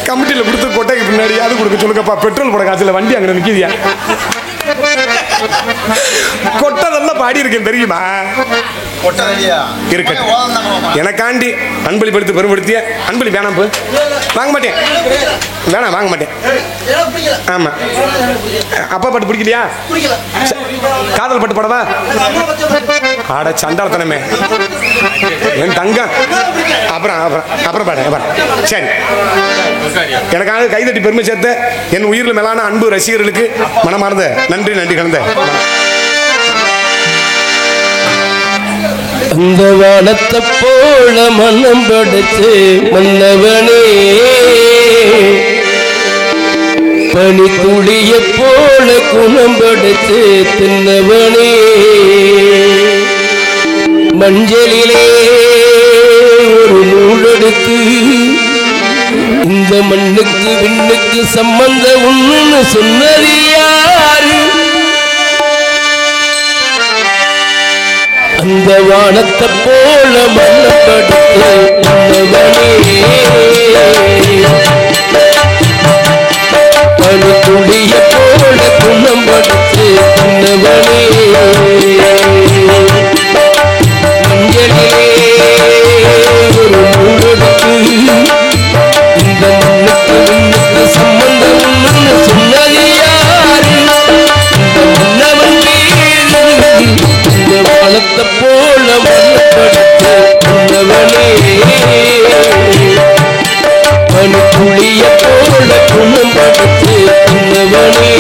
[SPEAKER 5] கமிட்டியில கொடுத்து கொட்டைக்கு பின்னாடி அது கொடுக்க சொல்லுங்கப்பா பெட்ரோல் போட காசுல வண்டி அங்க நிக்கிதியா கொட்டதெல்லாம் பாடி இருக்கேன் தெரியுமா இருக்கு எனக்காண்டி அன்பளிப்படுத்தி பெருமைப்படுத்திய அன்பளி வேணாம் வாங்க மாட்டேன் வேணாம் வாங்க மாட்டேன் ஆமா அப்பா பாட்டு பிடிக்கலையா காதல் பாட்டு பாடவா ஆட சண்டாளத்தனமே என் தங்கம் அப்புறம் அப்புறம் அப்புறம் பாடு சரி எனக்காக கைதட்டி பெருமை சேர்த்த என் உயிரில் மேலான அன்பு ரசிகர்களுக்கு மனமார்ந்த நன்றி நன்றி கலந்த
[SPEAKER 2] அந்த வானத்தை போல மனம் படைத்து மன்னவனே பனி துளிய போல குணம் படைத்து தின்னவனே மஞ்சளிலே ஒரு நூலெடுத்து இந்த மண்ணுக்கு விண்ணுக்கு சம்பந்தம் ஒண்ணுன்னு சொன்னது யாரு? அந்த வானத்தை போல மண்ணப்படுத்த பணிக்குடிய போல குணம்படுத்து உன்னவனே மஞ்சளிலே ஒரு மூடெடுத்து இந்த மண்ணுக்கு விண்ணுக்கு சம்பந்தம் ஒண்ணுன்னு சொன்னது யாரு? இந்த மன்னவன் இந்த வானத்தை போல மண்ணப்படுத்து உன்னவனே பணிக்குடிய போல குணம்படுத்து உன்னவனே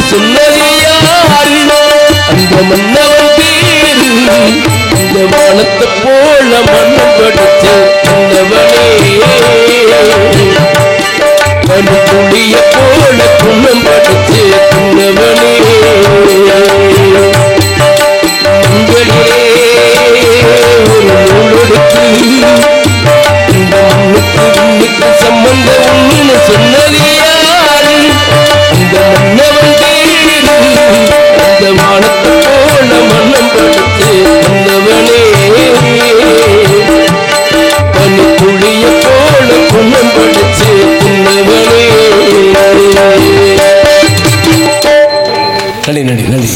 [SPEAKER 2] சொன்னது யாரு? அந்த மன்னவன் பேரு இந்த வானத்தை போல மண்ணப்படுத்து பணிக்குடிய போல குணம்படுத்து உன்னவனே மஞ்சளிலே ஒரு நூலெடுத்து இந்த மண்ணுக்கு விண்ணுக்கு சம்பந்தம் ஒண்ணுன்னு சொன்னது யாரு? அந்த மன்னவன் இந்த வானத்தை போல மன்னம் படுத்து உன்னவனே பனிக்குழிய போல குணம் படுத்து உன்னவனே. நடி நடி நடி